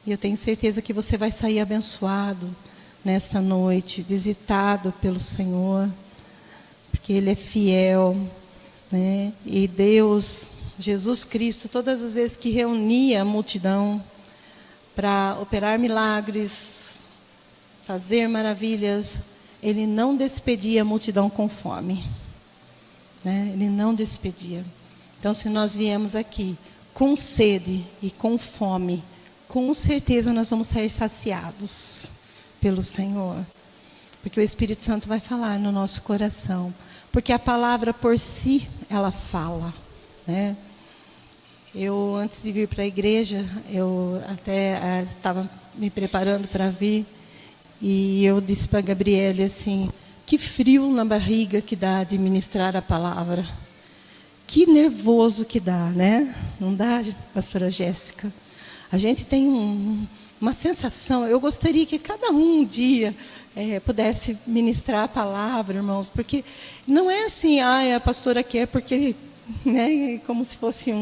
E eu tenho certeza que você vai sair abençoado nesta noite, visitado pelo Senhor, porque Ele é fiel, né? E Deus, Jesus Cristo, todas as vezes que reunia a multidão para operar milagres, fazer maravilhas, Ele não despedia a multidão com fome, né? Ele não despedia. Então, se nós viemos aqui com sede e com fome, com certeza nós vamos sair saciados pelo Senhor, porque o Espírito Santo vai falar no nosso coração, porque a palavra por si, ela fala, né? Eu, antes de vir para a igreja, eu até estava me preparando para vir, e eu disse para a Gabriele assim, que frio na barriga que dá de ministrar a palavra, que nervoso que dá, né? Não dá, pastora Jéssica? A gente tem uma sensação, eu gostaria que cada um dia pudesse ministrar a palavra, irmãos, porque não é assim, a pastora quer porque, né, como se fosse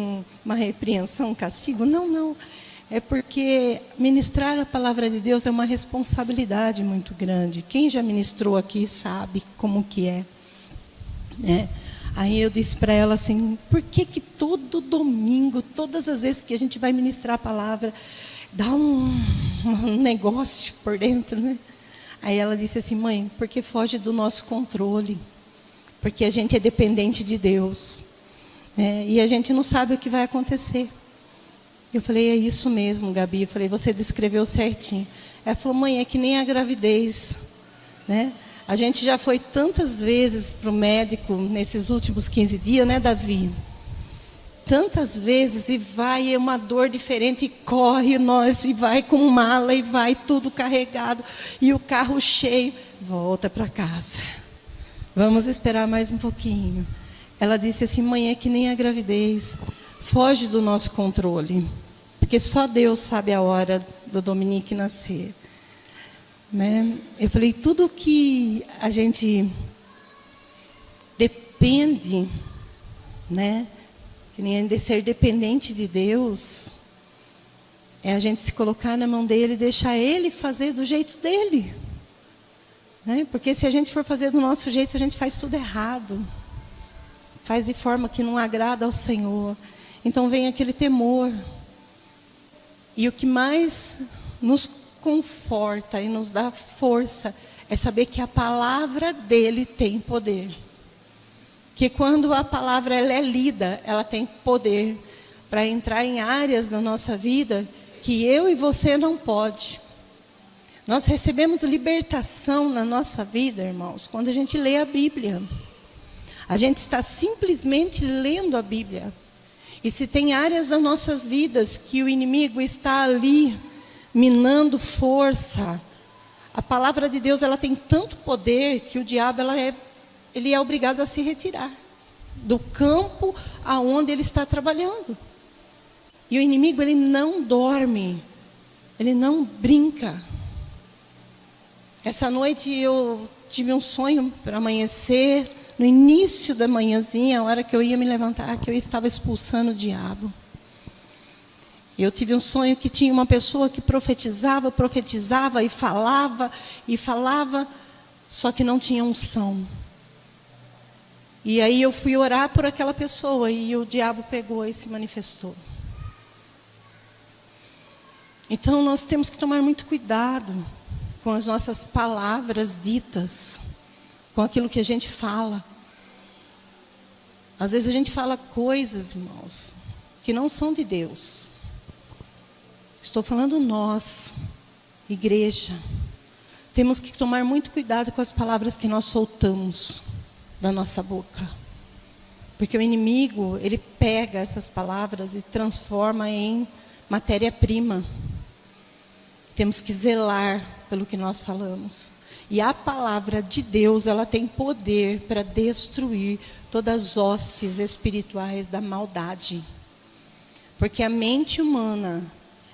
uma repreensão, um castigo. Não, não. É porque ministrar a palavra de Deus é uma responsabilidade muito grande. Quem já ministrou aqui sabe como que é, né? Aí eu disse para ela assim, por que todo domingo, todas as vezes que a gente vai ministrar a palavra, dá um negócio por dentro, né? Aí ela disse assim, mãe, porque foge do nosso controle, porque a gente é dependente de Deus, né? E a gente não sabe o que vai acontecer. Eu falei, é isso mesmo, Gabi. Eu falei, você descreveu certinho. Ela falou, mãe, é que nem a gravidez, né? A gente já foi tantas vezes para o médico nesses últimos 15 dias, né, Davi? Tantas vezes, e vai, é uma dor diferente, e corre nós, e vai com mala, e vai tudo carregado, e o carro cheio. Volta para casa. Vamos esperar mais um pouquinho. Ela disse assim, mãe, é que nem a gravidez. Foge do nosso controle. Porque só Deus sabe a hora do Dominique nascer. Né? Eu falei, tudo que a gente depende, né, que nem de ser dependente de Deus, é a gente se colocar na mão dele e deixar ele fazer do jeito dele, né? Porque se a gente for fazer do nosso jeito, a gente faz tudo errado, faz de forma que não agrada ao Senhor. Então vem aquele temor, e o que mais nos conforta e nos dá força é saber que a palavra dele tem poder. Que quando a palavra ela é lida, ela tem poder para entrar em áreas da nossa vida que eu e você não pode. Nós recebemos libertação na nossa vida, irmãos, quando a gente lê a Bíblia. A gente está simplesmente lendo a Bíblia. E se tem áreas das nossas vidas que o inimigo está ali minando força, a palavra de Deus ela tem tanto poder que o diabo ele é obrigado a se retirar do campo aonde ele está trabalhando. E o inimigo ele não dorme, ele não brinca. Essa noite eu tive um sonho para amanhecer, no início da manhãzinha, a hora que eu ia me levantar, que eu estava expulsando o diabo. Eu tive um sonho que tinha uma pessoa que profetizava e falava, só que não tinha unção. E aí eu fui orar por aquela pessoa e o diabo pegou e se manifestou. Então nós temos que tomar muito cuidado com as nossas palavras ditas, com aquilo que a gente fala. Às vezes a gente fala coisas, irmãos, que não são de Deus. Estou falando nós, igreja. Temos que tomar muito cuidado com as palavras que nós soltamos da nossa boca. Porque o inimigo, ele pega essas palavras e transforma em matéria-prima. Temos que zelar pelo que nós falamos. E a palavra de Deus, ela tem poder para destruir todas as hostes espirituais da maldade. Porque a mente humana,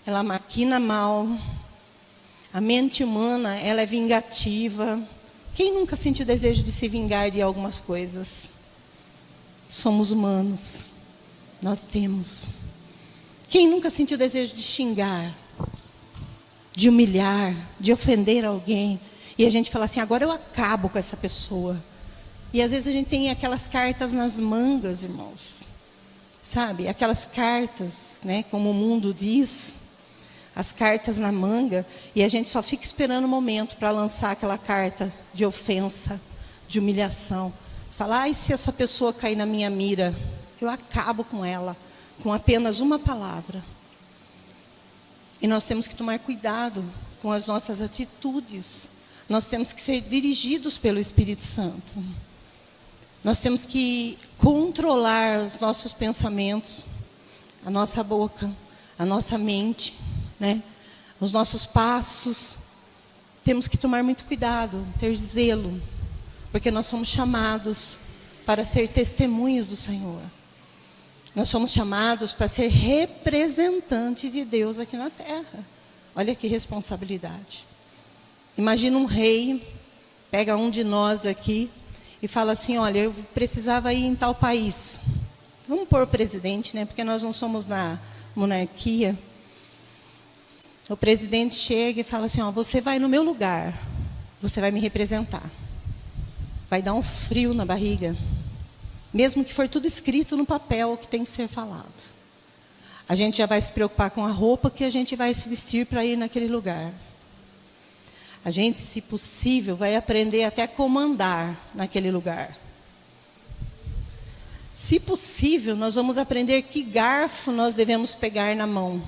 ela maquina mal. A mente humana, ela é vingativa. Quem nunca sentiu desejo de se vingar de algumas coisas? somos humanos. Nós temos. Quem nunca sentiu desejo de xingar, de humilhar, de ofender alguém, e a gente fala assim, agora eu acabo com essa pessoa. E às vezes a gente tem aquelas cartas nas mangas, irmãos. Sabe? Aquelas cartas, né, como o mundo diz, as cartas na manga, e a gente só fica esperando o momento para lançar aquela carta de ofensa, de humilhação. Falar, e se essa pessoa cair na minha mira, eu acabo com ela, com apenas uma palavra. E nós temos que tomar cuidado com as nossas atitudes. Nós temos que ser dirigidos pelo Espírito Santo. Nós temos que controlar os nossos pensamentos, a nossa boca, a nossa mente, né? Os nossos passos. Temos que tomar muito cuidado, ter zelo, porque nós somos chamados para ser testemunhas do Senhor. Nós somos chamados para ser representante de Deus aqui na terra. Olha que responsabilidade. Imagina um rei, pega um de nós aqui e fala assim, olha, eu precisava ir em tal país. Vamos pôr o presidente, né? Porque nós não somos na monarquia. O presidente chega e fala assim, ó, você vai no meu lugar, você vai me representar. Vai dar um frio na barriga. Mesmo que for tudo escrito no papel, o que tem que ser falado. A gente já vai se preocupar com a roupa que a gente vai se vestir para ir naquele lugar. A gente, se possível, vai aprender até a comandar naquele lugar. Se possível, nós vamos aprender que garfo nós devemos pegar na mão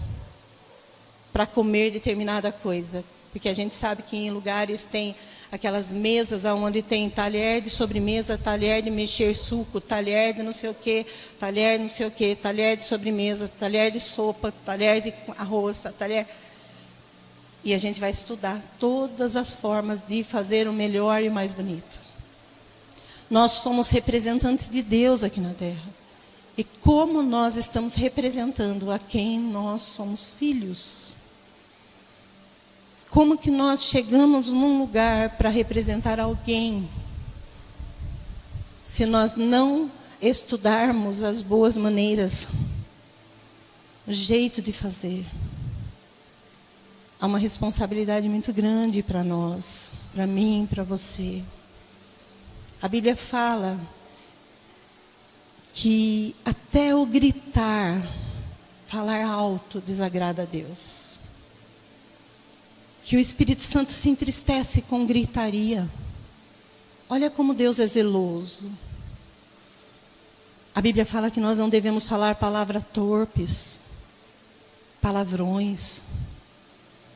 para comer determinada coisa. Porque a gente sabe que em lugares tem aquelas mesas onde tem talher de sobremesa, talher de mexer suco, talher de não sei o quê, talher de não sei o quê, talher de sobremesa, talher de sopa, talher de arroz, talher... E a gente vai estudar todas as formas de fazer o melhor e o mais bonito. Nós somos representantes de Deus aqui na terra. E como nós estamos representando a quem nós somos filhos? Como que nós chegamos num lugar para representar alguém, se nós não estudarmos as boas maneiras, o jeito de fazer? Há uma responsabilidade muito grande para nós, para mim, para você. A Bíblia fala que até o gritar, falar alto, desagrada a Deus. Que o Espírito Santo se entristece com gritaria. Olha como Deus é zeloso. A Bíblia fala que nós não devemos falar palavras torpes, palavrões,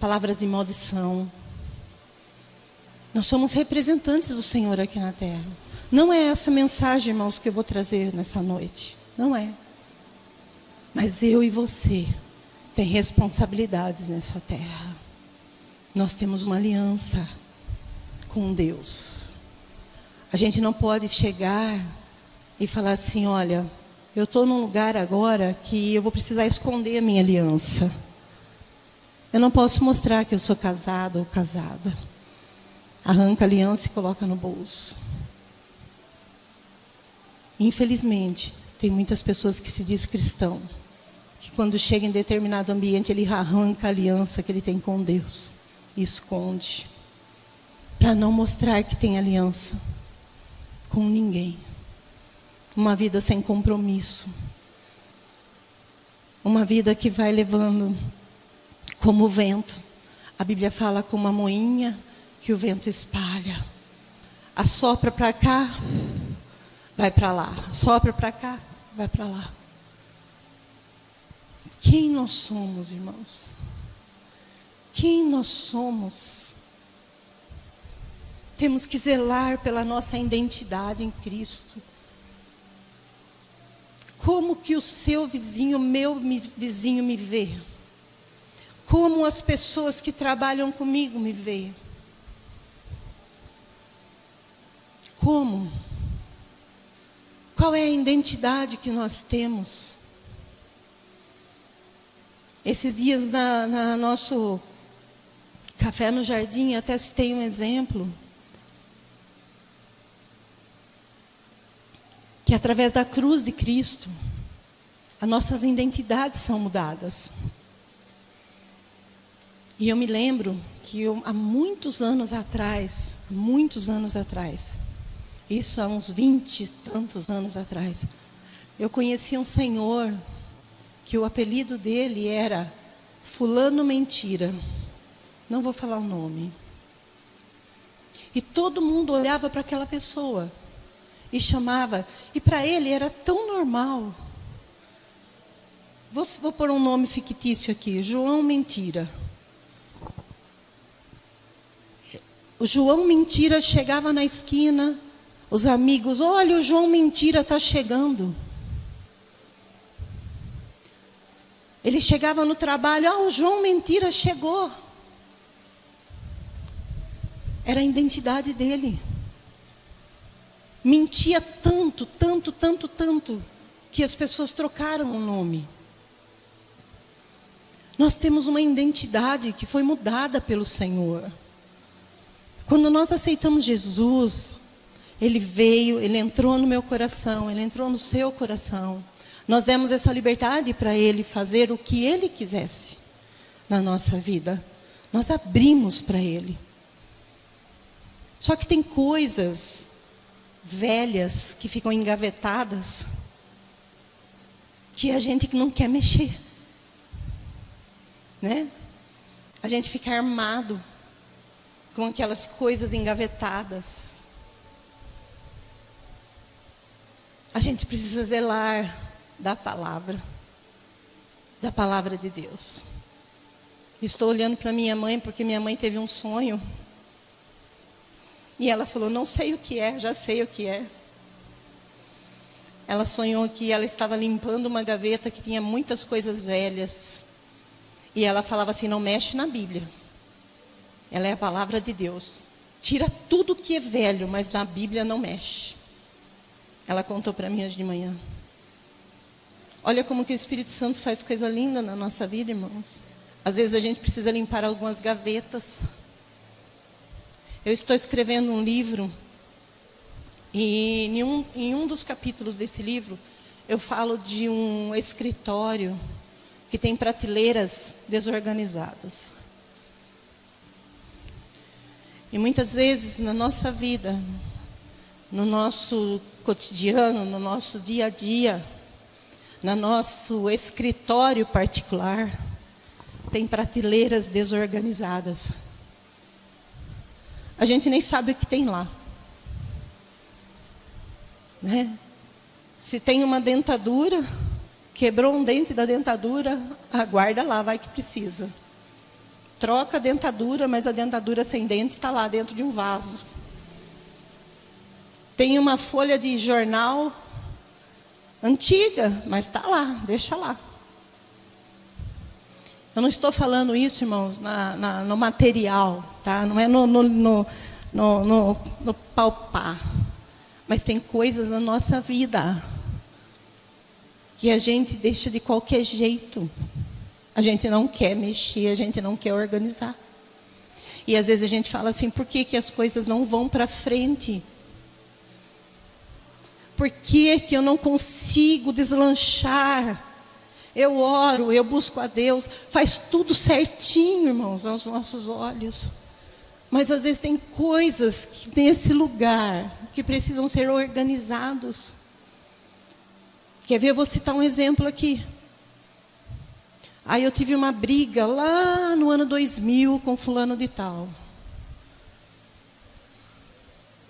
palavras de maldição. Nós somos representantes do Senhor aqui na terra. Não é essa mensagem, irmãos, que eu vou trazer nessa noite. Não é. Mas eu e você tem responsabilidades nessa terra. Nós temos uma aliança com Deus. A gente não pode chegar e falar assim, olha, eu estou num lugar agora que eu vou precisar esconder a minha aliança. Eu não posso mostrar que eu sou casado ou casada. Arranca a aliança e coloca no bolso. Infelizmente, tem muitas pessoas que se diz cristão, que quando chega em determinado ambiente, ele arranca a aliança que ele tem com Deus e esconde, para não mostrar que tem aliança com ninguém. Uma vida sem compromisso. Uma vida que vai levando como o vento. A Bíblia fala como uma moinha que o vento espalha. Assopra para cá, vai para lá. Assopra para cá, vai para lá. Quem nós somos, irmãos? Quem nós somos? Temos que zelar pela nossa identidade em Cristo. Como que o seu vizinho, meu vizinho me vê? Como as pessoas que trabalham comigo me veem? Como? Qual é a identidade que nós temos? Esses dias na nosso Café no Jardim, até citei um exemplo. que através da cruz de Cristo, as nossas identidades são mudadas. E eu me lembro que há muitos anos atrás, isso há uns 20 e tantos anos atrás, eu conheci um senhor que o apelido dele era Fulano Mentira. Não vou falar o nome. E todo mundo olhava para aquela pessoa e chamava, e para ele era tão normal. Vou pôr um nome fictício aqui, João Mentira. O João Mentira chegava na esquina, os amigos, olha, o João Mentira está chegando. Ele chegava no trabalho, o João Mentira chegou. Era a identidade dele. Mentia tanto, que as pessoas trocaram o nome. Nós temos uma identidade que foi mudada pelo Senhor. Quando nós aceitamos Jesus, Ele veio, Ele entrou no meu coração, Ele entrou no seu coração. Nós demos essa liberdade para Ele fazer o que Ele quisesse na nossa vida. Nós abrimos para Ele. Só que tem coisas velhas que ficam engavetadas, que a gente não quer mexer. Né? A gente fica armado com aquelas coisas engavetadas. A gente precisa zelar da palavra de Deus. Estou olhando para minha mãe, porque minha mãe teve um sonho. E ela falou, não sei o que é, já sei o que é. Ela sonhou que ela estava limpando uma gaveta que tinha muitas coisas velhas. E ela falava assim, não mexe na Bíblia. Ela é a palavra de Deus. Tira tudo que é velho, mas na Bíblia não mexe. Ela contou para mim hoje de manhã. Olha como que o Espírito Santo faz coisa linda na nossa vida, irmãos. Às vezes a gente precisa limpar algumas gavetas. Eu estou escrevendo um livro. E em um dos capítulos desse livro, eu falo de um escritório que tem prateleiras desorganizadas. E muitas vezes na nossa vida, no nosso cotidiano, no nosso dia a dia, no nosso escritório particular, tem prateleiras desorganizadas. A gente nem sabe o que tem lá. Né? Se tem uma dentadura, quebrou um dente da dentadura, aguarda lá, vai que precisa. Troca a dentadura, mas a dentadura sem dente está lá dentro de um vaso. Tem uma folha de jornal antiga, mas está lá, deixa lá. Eu não estou falando isso, irmãos, no material, tá? Não é no palpar. Mas tem coisas na nossa vida que a gente deixa de qualquer jeito. A gente não quer mexer, a gente não quer organizar. E às vezes a gente fala assim, por que as coisas não vão para frente? Por que eu não consigo deslanchar? Eu oro, eu busco a Deus, faz tudo certinho, irmãos, aos nossos olhos. Mas às vezes tem coisas que nesse lugar que precisam ser organizados. Quer ver? Eu vou citar um exemplo aqui. Aí eu tive uma briga lá no ano 2000 com fulano de tal.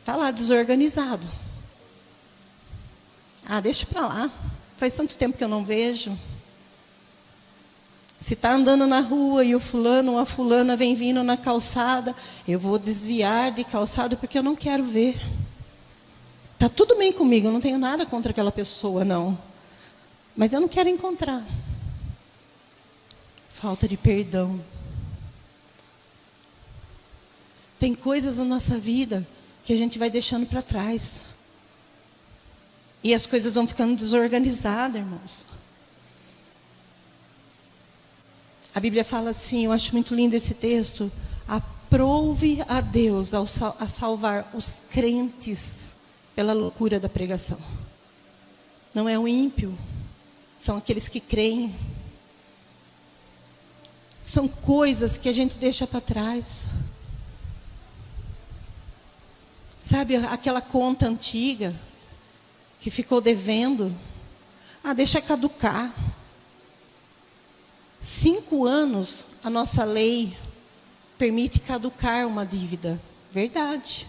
Está lá desorganizado. Deixa para lá. Faz tanto tempo que eu não vejo. Se está andando na rua e o fulano ou a fulana vem vindo na calçada, eu vou desviar de calçada porque eu não quero ver. Está tudo bem comigo, eu não tenho nada contra aquela pessoa, não. Mas eu não quero encontrar. Falta de perdão. Tem coisas na nossa vida que a gente vai deixando para trás. E as coisas vão ficando desorganizadas, irmãos. A Bíblia fala assim, eu acho muito lindo esse texto. Aprove a Deus a salvar os crentes pela loucura da pregação. não é o ímpio, são aqueles que creem. São coisas que a gente deixa para trás. Sabe aquela conta antiga que ficou devendo? Deixa caducar. 5 anos a nossa lei permite caducar uma dívida. Verdade.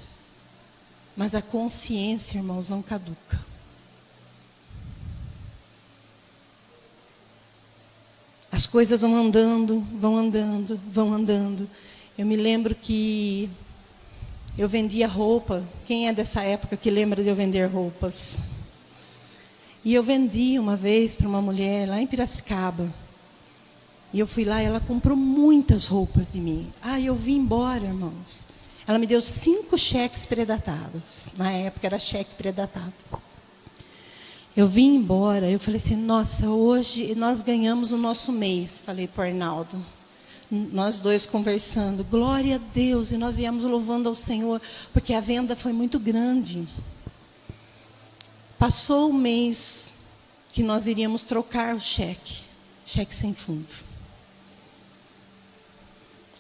Mas a consciência, irmãos, não caduca. As coisas vão andando, vão andando, vão andando. Eu me lembro que eu vendia roupa. Quem é dessa época que lembra de eu vender roupas? E eu vendi uma vez para uma mulher lá em Piracicaba. E eu fui lá e ela comprou muitas roupas de mim. Eu vim embora, irmãos. Ela me deu 5 cheques predatados. Na época era cheque predatado. Eu vim embora, eu falei assim, nossa, hoje nós ganhamos o nosso mês. Falei para o Arnaldo, nós dois conversando, glória a Deus. E nós viemos louvando ao Senhor, porque a venda foi muito grande. Passou o mês que nós iríamos trocar o cheque sem fundo.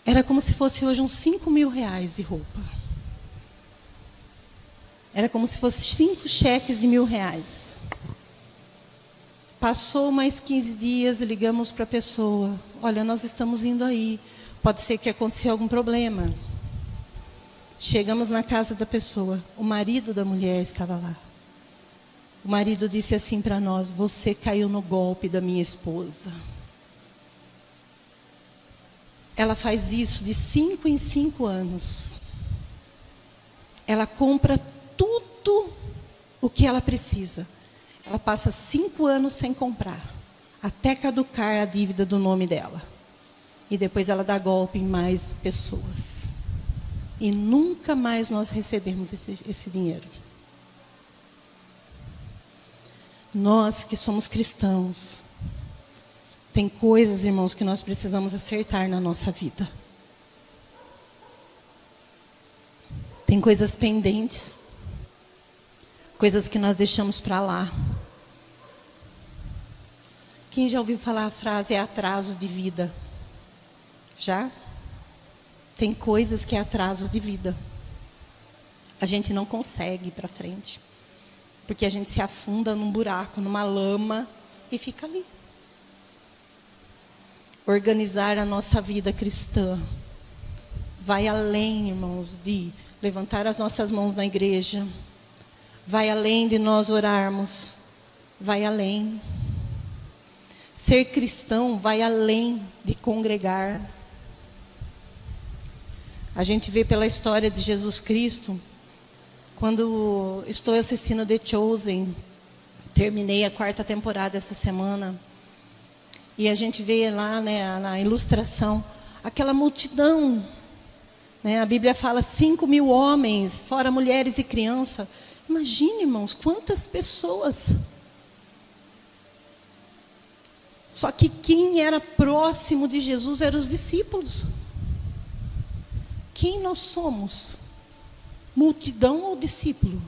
Era como se fosse hoje uns 5 mil reais de roupa. Era como se fosse 5 cheques de R$1.000. Passou mais 15 dias, ligamos para a pessoa. Olha, nós estamos indo aí. Pode ser que aconteceu algum problema. Chegamos na casa da pessoa. O marido da mulher estava lá. O marido disse assim para nós, você caiu no golpe da minha esposa. Ela faz isso de 5 em 5 anos. Ela compra tudo o que ela precisa. Ela passa 5 anos sem comprar, até caducar a dívida do nome dela. E depois ela dá golpe em mais pessoas. E nunca mais nós recebemos esse dinheiro. Nós que somos cristãos, tem coisas, irmãos, que nós precisamos acertar na nossa vida. Tem coisas pendentes. Coisas que nós deixamos para lá. Quem já ouviu falar a frase é atraso de vida? Já? Tem coisas que é atraso de vida. A gente não consegue ir para frente. Porque a gente se afunda num buraco, numa lama e fica ali. Organizar a nossa vida cristã vai além, irmãos, de levantar as nossas mãos na igreja. Vai além de nós orarmos. Vai além. Ser cristão vai além de congregar. A gente vê pela história de Jesus Cristo, quando estou assistindo The Chosen, terminei a 4ª temporada essa semana, e a gente vê lá, né, na ilustração, aquela multidão, né, a Bíblia fala 5 mil homens, fora mulheres e crianças. Imagine, irmãos, quantas pessoas. Só que quem era próximo de Jesus eram os discípulos. Quem nós somos? Multidão ou discípulo?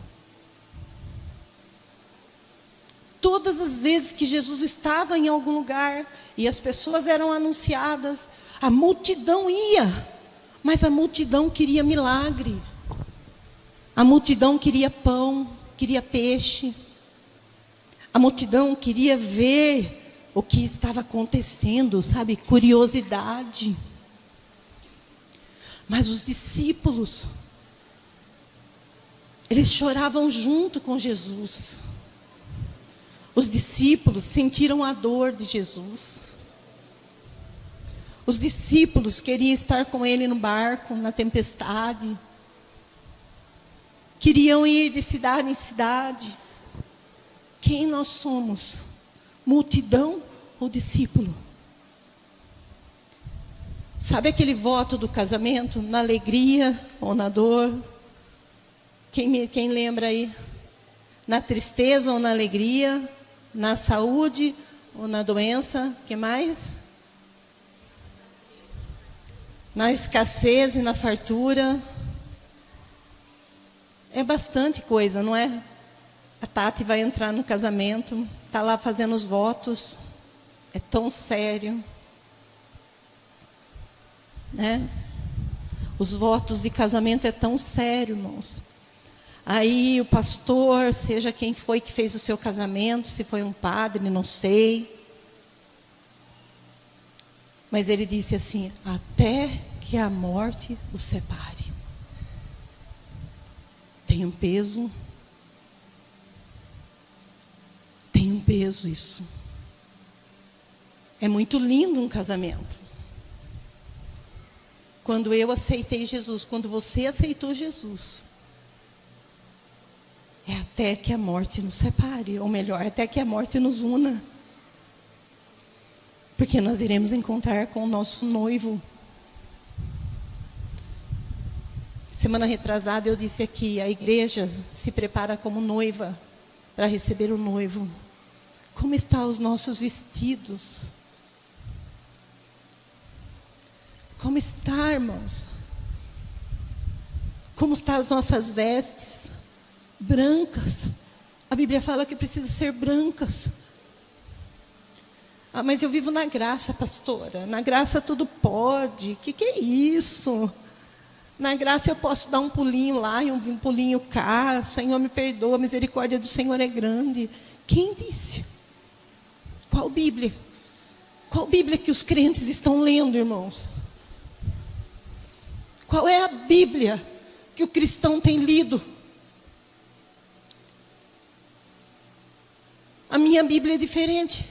Todas as vezes que Jesus estava em algum lugar e as pessoas eram anunciadas, a multidão ia, mas a multidão queria milagre. A multidão queria pão, queria peixe. A multidão queria ver o que estava acontecendo, sabe? Curiosidade. Mas os discípulos, eles choravam junto com Jesus. Os discípulos sentiram a dor de Jesus. Os discípulos queriam estar com ele no barco, na tempestade. Queriam ir de cidade em cidade. Quem nós somos? Multidão ou discípulo? Sabe aquele voto do casamento? Na alegria ou na dor? Quem lembra aí? Na tristeza ou na alegria? Na saúde ou na doença? O que mais? Na escassez e na fartura. É bastante coisa, não é? A Tati vai entrar no casamento, está lá fazendo os votos. É tão sério, né? Os votos de casamento é tão sério, irmãos. Aí o pastor, seja quem foi que fez o seu casamento, se foi um padre, não sei. Mas ele disse assim: até que a morte os separe. Tem um peso. Tem um peso isso. É muito lindo um casamento. Quando eu aceitei Jesus, quando você aceitou Jesus, é até que a morte nos separe, ou melhor, até que a morte nos una. Porque nós iremos encontrar com o nosso noivo. Semana retrasada eu disse aqui, a igreja se prepara como noiva para receber o noivo. Como estão os nossos vestidos? Como está, irmãos? Como estão as nossas vestes? Brancas. A Bíblia fala que precisa ser brancas. Ah, mas eu vivo na graça, pastora. Na graça tudo pode. Que é isso? Na graça eu posso dar um pulinho lá e um pulinho cá. Senhor, me perdoa, a misericórdia do Senhor é grande. Quem disse? Qual Bíblia? Qual Bíblia que os crentes estão lendo, irmãos? Qual é a Bíblia que o cristão tem lido? A minha Bíblia é diferente.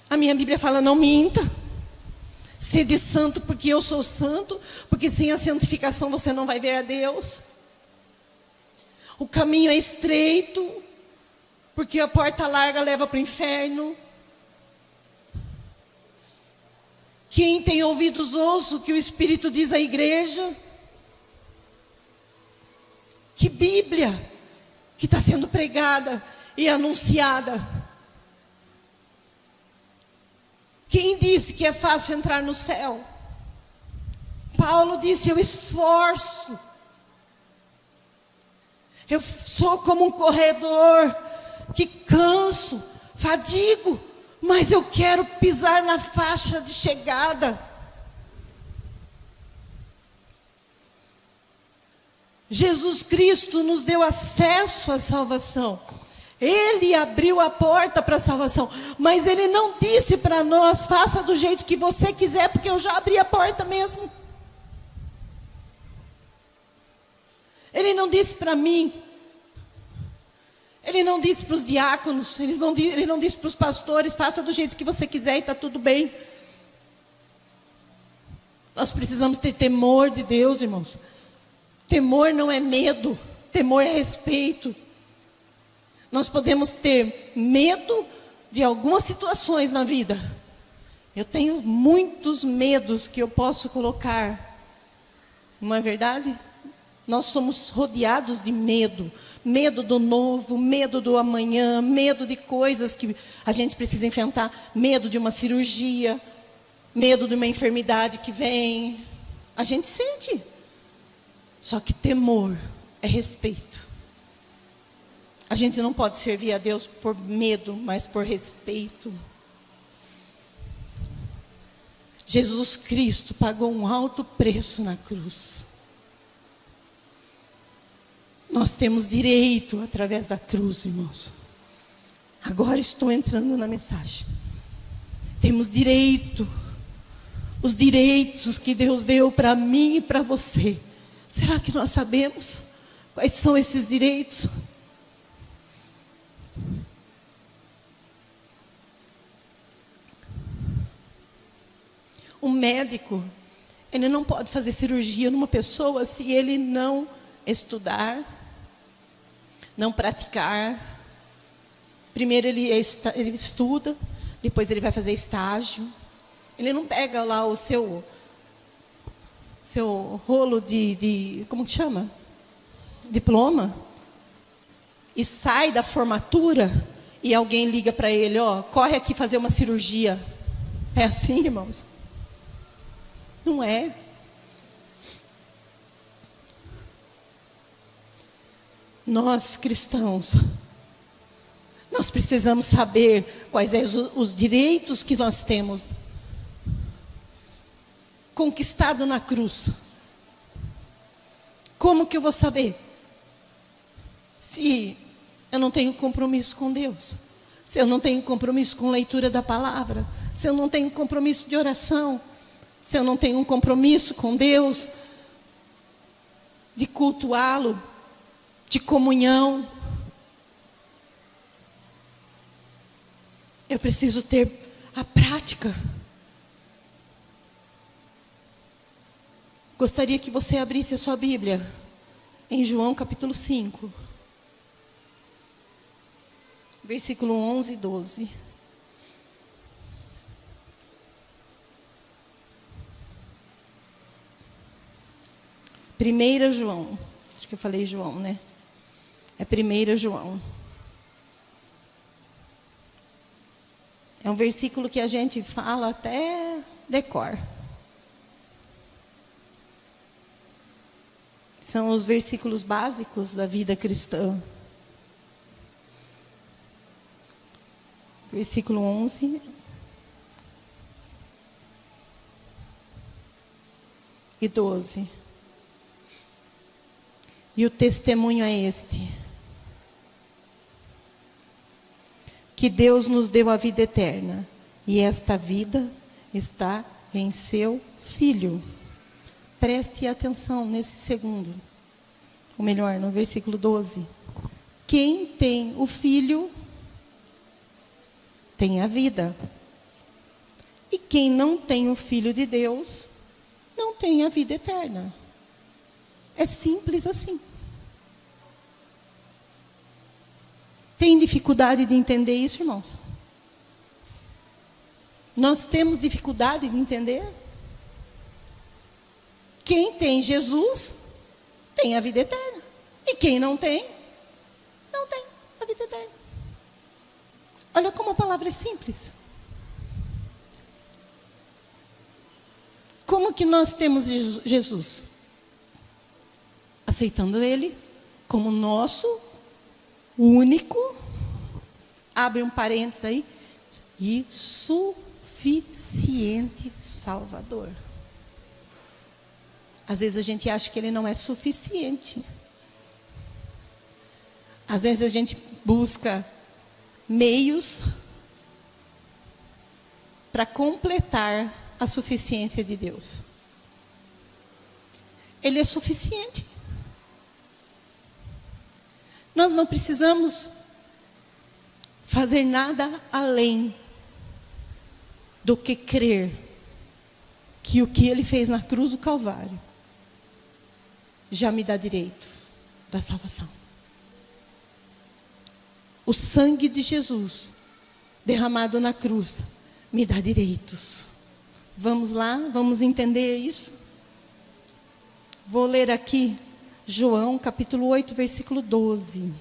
A minha Bíblia fala: não minta. Sede santo porque eu sou santo. Porque sem a santificação você não vai ver a Deus. O caminho é estreito. Porque a porta larga leva para o inferno. Quem tem ouvidos ouça o que o Espírito diz à igreja. Que Bíblia que está sendo pregada e anunciada. Quem disse que é fácil entrar no céu? Paulo disse: eu esforço. Eu sou como um corredor que canso, fadigo, mas eu quero pisar na faixa de chegada. Jesus Cristo nos deu acesso à salvação. Ele abriu a porta para a salvação. Mas Ele não disse para nós: faça do jeito que você quiser, porque eu já abri a porta mesmo. Ele não disse para mim. Ele não disse para os diáconos. Ele não disse para os pastores: faça do jeito que você quiser e está tudo bem. Nós precisamos ter temor de Deus, irmãos. Temor não é medo. Temor é respeito. Nós podemos ter medo de algumas situações na vida. Eu tenho muitos medos que eu posso colocar. Não é verdade? Nós somos rodeados de medo. Medo do novo, medo do amanhã, medo de coisas que a gente precisa enfrentar. Medo de uma cirurgia, medo de uma enfermidade que vem. A gente sente. Só que temor é respeito. A gente não pode servir a Deus por medo, mas por respeito. Jesus Cristo pagou um alto preço na cruz. Nós temos direito através da cruz, irmãos. Agora estou entrando na mensagem. Temos direito. Os direitos que Deus deu para mim e para você. Será que nós sabemos quais são esses direitos? Um médico, ele não pode fazer cirurgia numa pessoa se ele não estudar, não praticar. Primeiro ele estuda, depois ele vai fazer estágio. Ele não pega lá o seu rolo de como que chama? Diploma. E sai da formatura e alguém liga para ele: ó, corre aqui fazer uma cirurgia. É assim, irmãos? Não é. Nós cristãos, nós precisamos saber quais são os direitos que nós temos conquistado na cruz. Como que eu vou saber? Se eu não tenho compromisso com Deus, se eu não tenho compromisso com leitura da palavra, se eu não tenho compromisso de oração, se eu não tenho um compromisso com Deus, de cultuá-lo, de comunhão. Eu preciso ter a prática. Gostaria que você abrisse a sua Bíblia em João capítulo 5, versículo 11 e 12. Primeira João, acho que eu falei João, né? É 1 João. É um versículo que a gente fala até decor. São os versículos básicos da vida cristã. Versículo 11 e 12. E o testemunho é este: que Deus nos deu a vida eterna, e esta vida está em seu Filho. Preste atenção nesse segundo, ou melhor, no versículo 12. Quem tem o Filho tem a vida. E quem não tem o Filho de Deus não tem a vida eterna. É simples assim. Tem dificuldade de entender isso, irmãos? Nós temos dificuldade de entender? Quem tem Jesus tem a vida eterna. E quem não tem, não tem a vida eterna. Olha como a palavra é simples. Como que nós temos Jesus? Aceitando Ele como nosso único, abre um parênteses aí, e suficiente Salvador. Às vezes a gente acha que Ele não é suficiente. Às vezes a gente busca meios para completar a suficiência de Deus. Ele é suficiente. Nós não precisamos fazer nada além do que crer que o que Ele fez na cruz do Calvário já me dá direito da salvação. O sangue de Jesus derramado na cruz me dá direitos. Vamos lá, vamos entender isso? Vou ler aqui João capítulo 8, versículo 12.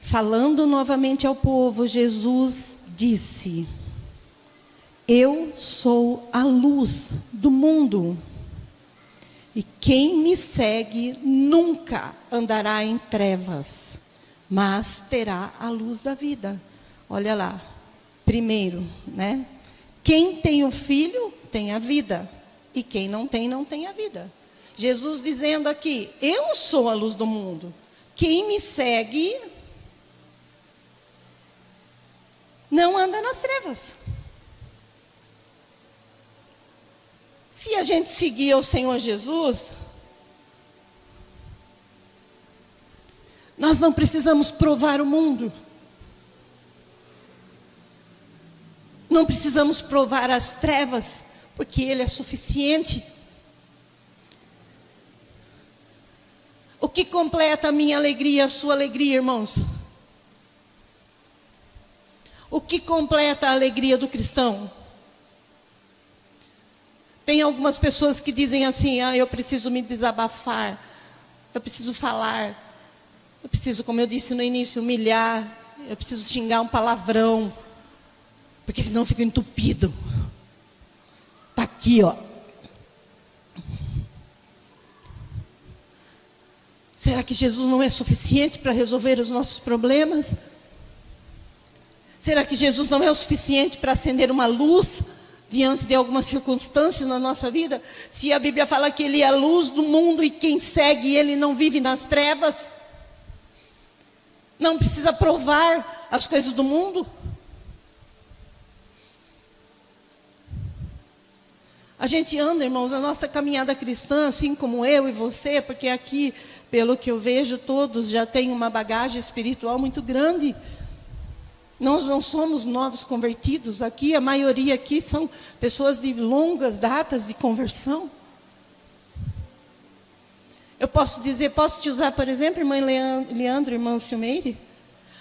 Falando novamente ao povo, Jesus disse: eu sou a luz do mundo. E quem me segue nunca andará em trevas, mas terá a luz da vida. Olha lá, primeiro, né? Quem tem o Filho tem a vida, e quem não tem, não tem a vida. Jesus dizendo aqui: eu sou a luz do mundo. Quem me segue não anda nas trevas. Se a gente seguir o Senhor Jesus, nós não precisamos provar o mundo. Não precisamos provar as trevas, porque Ele é suficiente. O que completa a minha alegria, a sua alegria, irmãos? O que completa a alegria do cristão? Tem algumas pessoas que dizem assim: eu preciso me desabafar, eu preciso falar, eu preciso, como eu disse no início, humilhar, eu preciso xingar um palavrão, porque senão eu fico entupido. Está aqui, ó. Será que Jesus não é suficiente para resolver os nossos problemas? Será que Jesus não é o suficiente para acender uma luz diante de algumas circunstâncias na nossa vida? Se a Bíblia fala que Ele é a luz do mundo e quem segue Ele não vive nas trevas, não precisa provar as coisas do mundo. A gente anda, irmãos, a nossa caminhada cristã, assim como eu e você, porque aqui, pelo que eu vejo, todos já têm uma bagagem espiritual muito grande. Nós não somos novos convertidos aqui, a maioria aqui são pessoas de longas datas de conversão. Eu posso te usar, por exemplo, irmã Leandro, irmã Silmeire,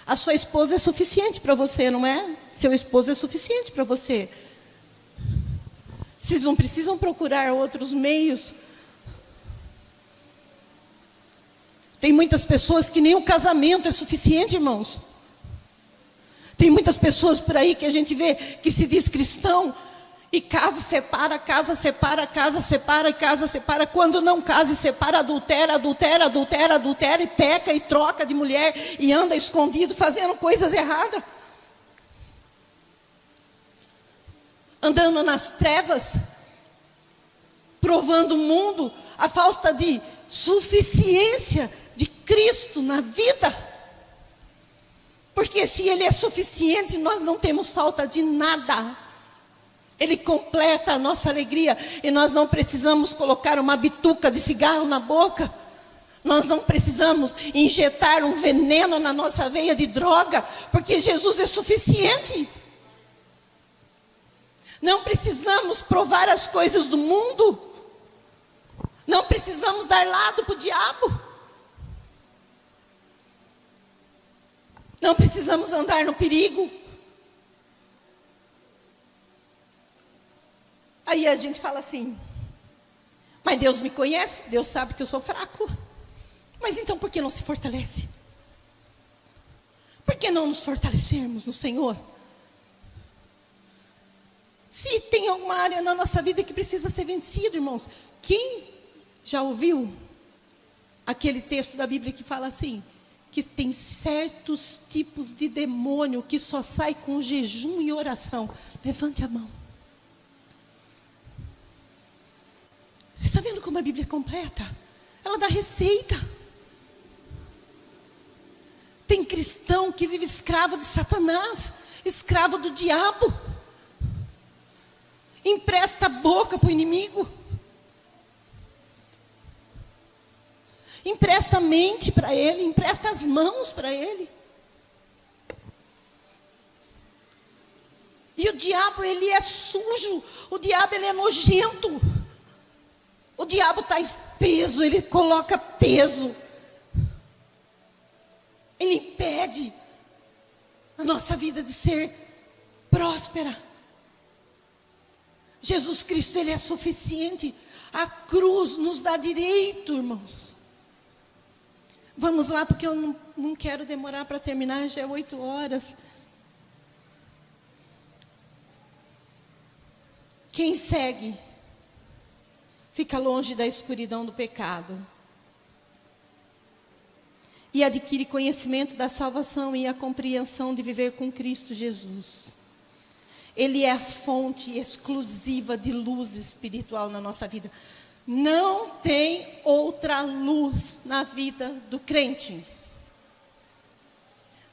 a sua esposa é suficiente para você, não é? Seu esposo é suficiente para você. Vocês não precisam procurar outros meios. Tem muitas pessoas que nem o casamento é suficiente, irmãos. Tem muitas pessoas por aí que a gente vê que se diz cristão e casa separa, casa separa, casa separa e casa separa. Quando não casa e separa, adultera e peca e troca de mulher e anda escondido fazendo coisas erradas. Andando nas trevas, provando o mundo, a falta de suficiência de Cristo na vida. Porque se Ele é suficiente, nós não temos falta de nada. Ele completa a nossa alegria. E nós não precisamos colocar uma bituca de cigarro na boca. Nós não precisamos injetar um veneno na nossa veia de droga. Porque Jesus é suficiente. Não precisamos provar as coisas do mundo. Não precisamos dar lado para o diabo. Não precisamos andar no perigo. Aí a gente fala assim, mas Deus me conhece, Deus sabe que eu sou fraco. Mas então por que não se fortalece? Por que não nos fortalecermos no Senhor? Se tem alguma área na nossa vida que precisa ser vencida, irmãos. Quem já ouviu aquele texto da Bíblia que fala assim, que tem certos tipos de demônio que só sai com jejum e oração? Levante a mão. Você está vendo como a Bíblia é completa? Ela dá receita. Tem cristão que vive escravo de Satanás, escravo do diabo. Empresta a boca para o inimigo. Empresta a mente para ele, empresta as mãos para ele. E o diabo, ele é sujo, o diabo, ele é nojento. O diabo está espeso, ele coloca peso. Ele impede a nossa vida de ser próspera. Jesus Cristo, Ele é suficiente. A cruz nos dá direito, irmãos. Vamos lá, porque eu não quero demorar para terminar, já é 8 horas. Quem segue, fica longe da escuridão do pecado. E adquire conhecimento da salvação e a compreensão de viver com Cristo Jesus. Ele é a fonte exclusiva de luz espiritual na nossa vida. Não tem outra luz na vida do crente.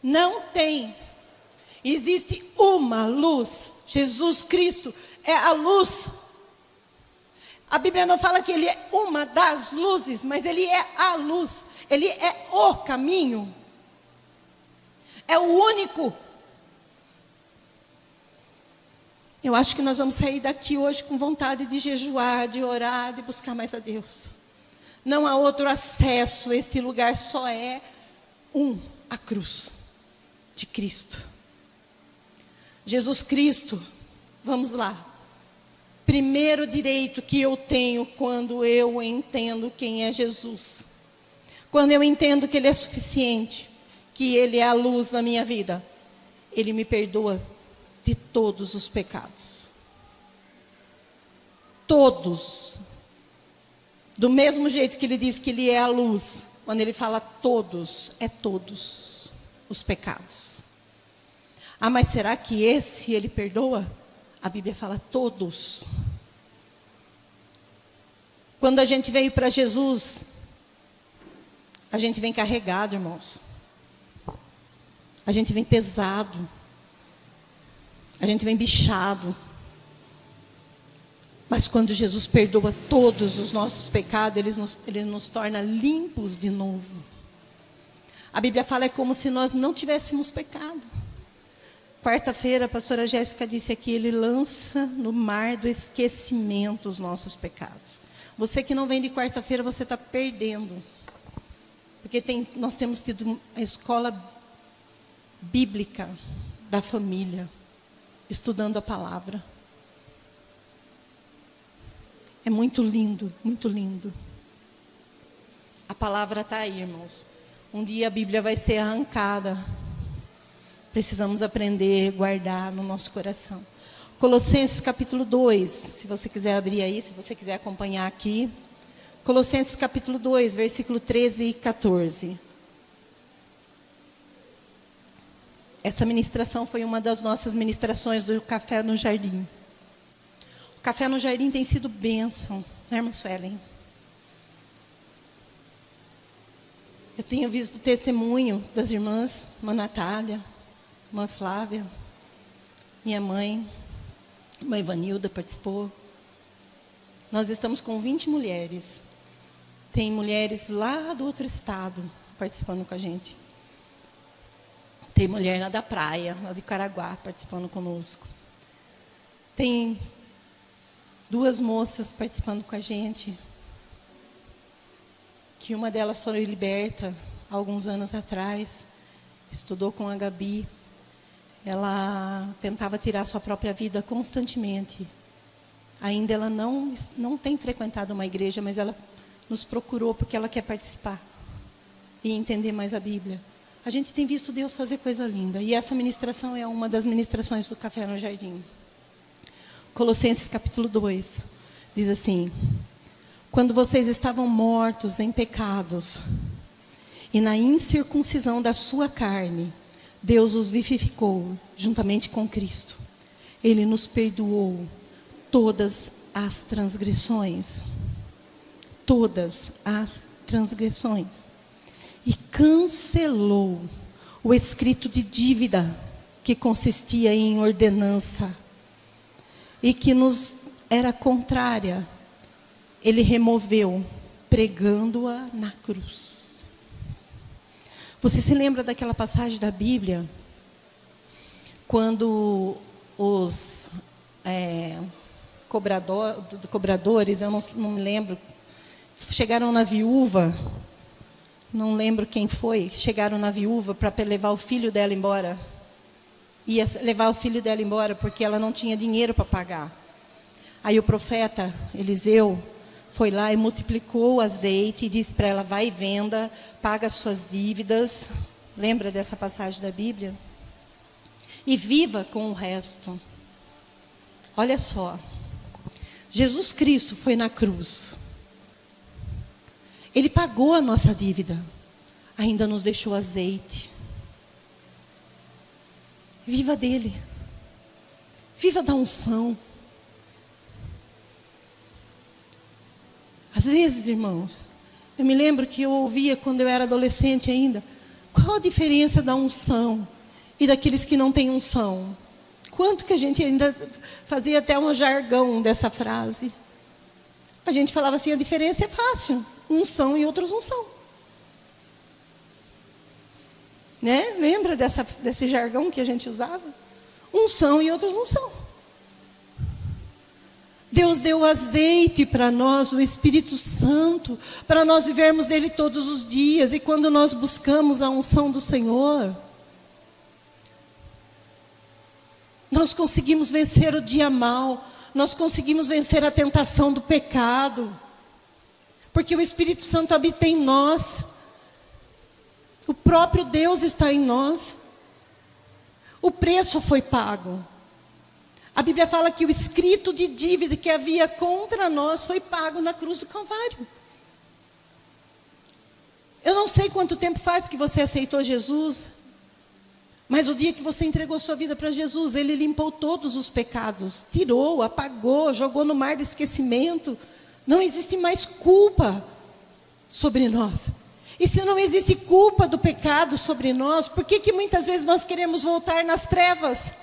Não tem. Existe uma luz. Jesus Cristo é a luz. A Bíblia não fala que Ele é uma das luzes, mas Ele é a luz. Ele é o caminho. É o único. Eu acho que nós vamos sair daqui hoje com vontade de jejuar, de orar, de buscar mais a Deus. Não há outro acesso, esse lugar só é a cruz de Cristo. Jesus Cristo, vamos lá. Primeiro direito que eu tenho quando eu entendo quem é Jesus. Quando eu entendo que Ele é suficiente, que Ele é a luz na minha vida, Ele me perdoa de todos os pecados. Todos. Do mesmo jeito que Ele diz que Ele é a luz, quando ele fala todos, é todos os pecados. Ah, mas será que esse ele perdoa? A Bíblia fala todos. Quando a gente veio para Jesus, a gente vem carregado, irmãos. A gente vem pesado. A gente vem bichado. Mas quando Jesus perdoa todos os nossos pecados, Ele nos torna limpos de novo. A Bíblia fala, é como se nós não tivéssemos pecado. Quarta-feira, a pastora Jéssica disse aqui, Ele lança no mar do esquecimento os nossos pecados. Você que não vem de quarta-feira, você está perdendo. Porque nós temos tido a escola bíblica da família, estudando a palavra. É muito lindo, muito lindo. A palavra está aí, irmãos. Um dia a Bíblia vai ser arrancada. Precisamos aprender, guardar no nosso coração. Colossenses capítulo 2, se você quiser abrir aí, se você quiser acompanhar aqui. Colossenses capítulo 2, versículo 13 e 14. Essa ministração foi uma das nossas ministrações do Café no Jardim. O Café no Jardim tem sido bênção, né, irmã Suelen? Eu tenho visto o testemunho das irmãs, irmã Natália, irmã Flávia, minha mãe, irmã Ivanilda participou. Nós estamos com 20 mulheres. Tem mulheres lá do outro estado participando com a gente. Tem mulher lá da praia, lá de Caraguá, participando conosco. Tem 2 moças participando com a gente, que uma delas foi liberta há alguns anos atrás, estudou com a Gabi. Ela tentava tirar sua própria vida constantemente. Ainda ela não tem frequentado uma igreja, mas ela nos procurou porque ela quer participar e entender mais a Bíblia. A gente tem visto Deus fazer coisa linda. E essa ministração é uma das ministrações do Café no Jardim. Colossenses capítulo 2 diz assim: quando vocês estavam mortos em pecados e na incircuncisão da sua carne, Deus os vivificou juntamente com Cristo. Ele nos perdoou todas as transgressões. Todas as transgressões. E cancelou o escrito de dívida que consistia em ordenança e que nos era contrária. Ele removeu, pregando-a na cruz. Você se lembra daquela passagem da Bíblia? Quando os cobradores, eu não me lembro, chegaram na viúva, não lembro quem foi, chegaram na viúva para levar o filho dela embora. Ia levar o filho dela embora porque ela não tinha dinheiro para pagar. Aí o profeta Eliseu foi lá e multiplicou o azeite e disse para ela: vai e venda, paga as suas dívidas. Lembra dessa passagem da Bíblia? E viva com o resto. Olha só, Jesus Cristo foi na cruz. Ele pagou a nossa dívida, ainda nos deixou azeite. Viva dele, viva da unção. Às vezes, irmãos, eu me lembro que eu ouvia quando eu era adolescente ainda: qual a diferença da unção e daqueles que não têm unção? Quanto que a gente ainda fazia até um jargão dessa frase. A gente falava assim: a diferença é fácil, uns são e outros não são. Né? Lembra desse jargão que a gente usava? Uns são e outros não são. Deus deu azeite para nós, o Espírito Santo, para nós vivermos dele todos os dias. E quando nós buscamos a unção do Senhor, nós conseguimos vencer o dia mau, nós conseguimos vencer a tentação do pecado, porque o Espírito Santo habita em nós, o próprio Deus está em nós, o preço foi pago. A Bíblia fala que o escrito de dívida que havia contra nós foi pago na cruz do Calvário. Eu não sei quanto tempo faz que você aceitou Jesus, mas o dia que você entregou sua vida para Jesus, Ele limpou todos os pecados, tirou, apagou, jogou no mar de esquecimento. Não existe mais culpa sobre nós. E se não existe culpa do pecado sobre nós, por que muitas vezes nós queremos voltar nas trevas?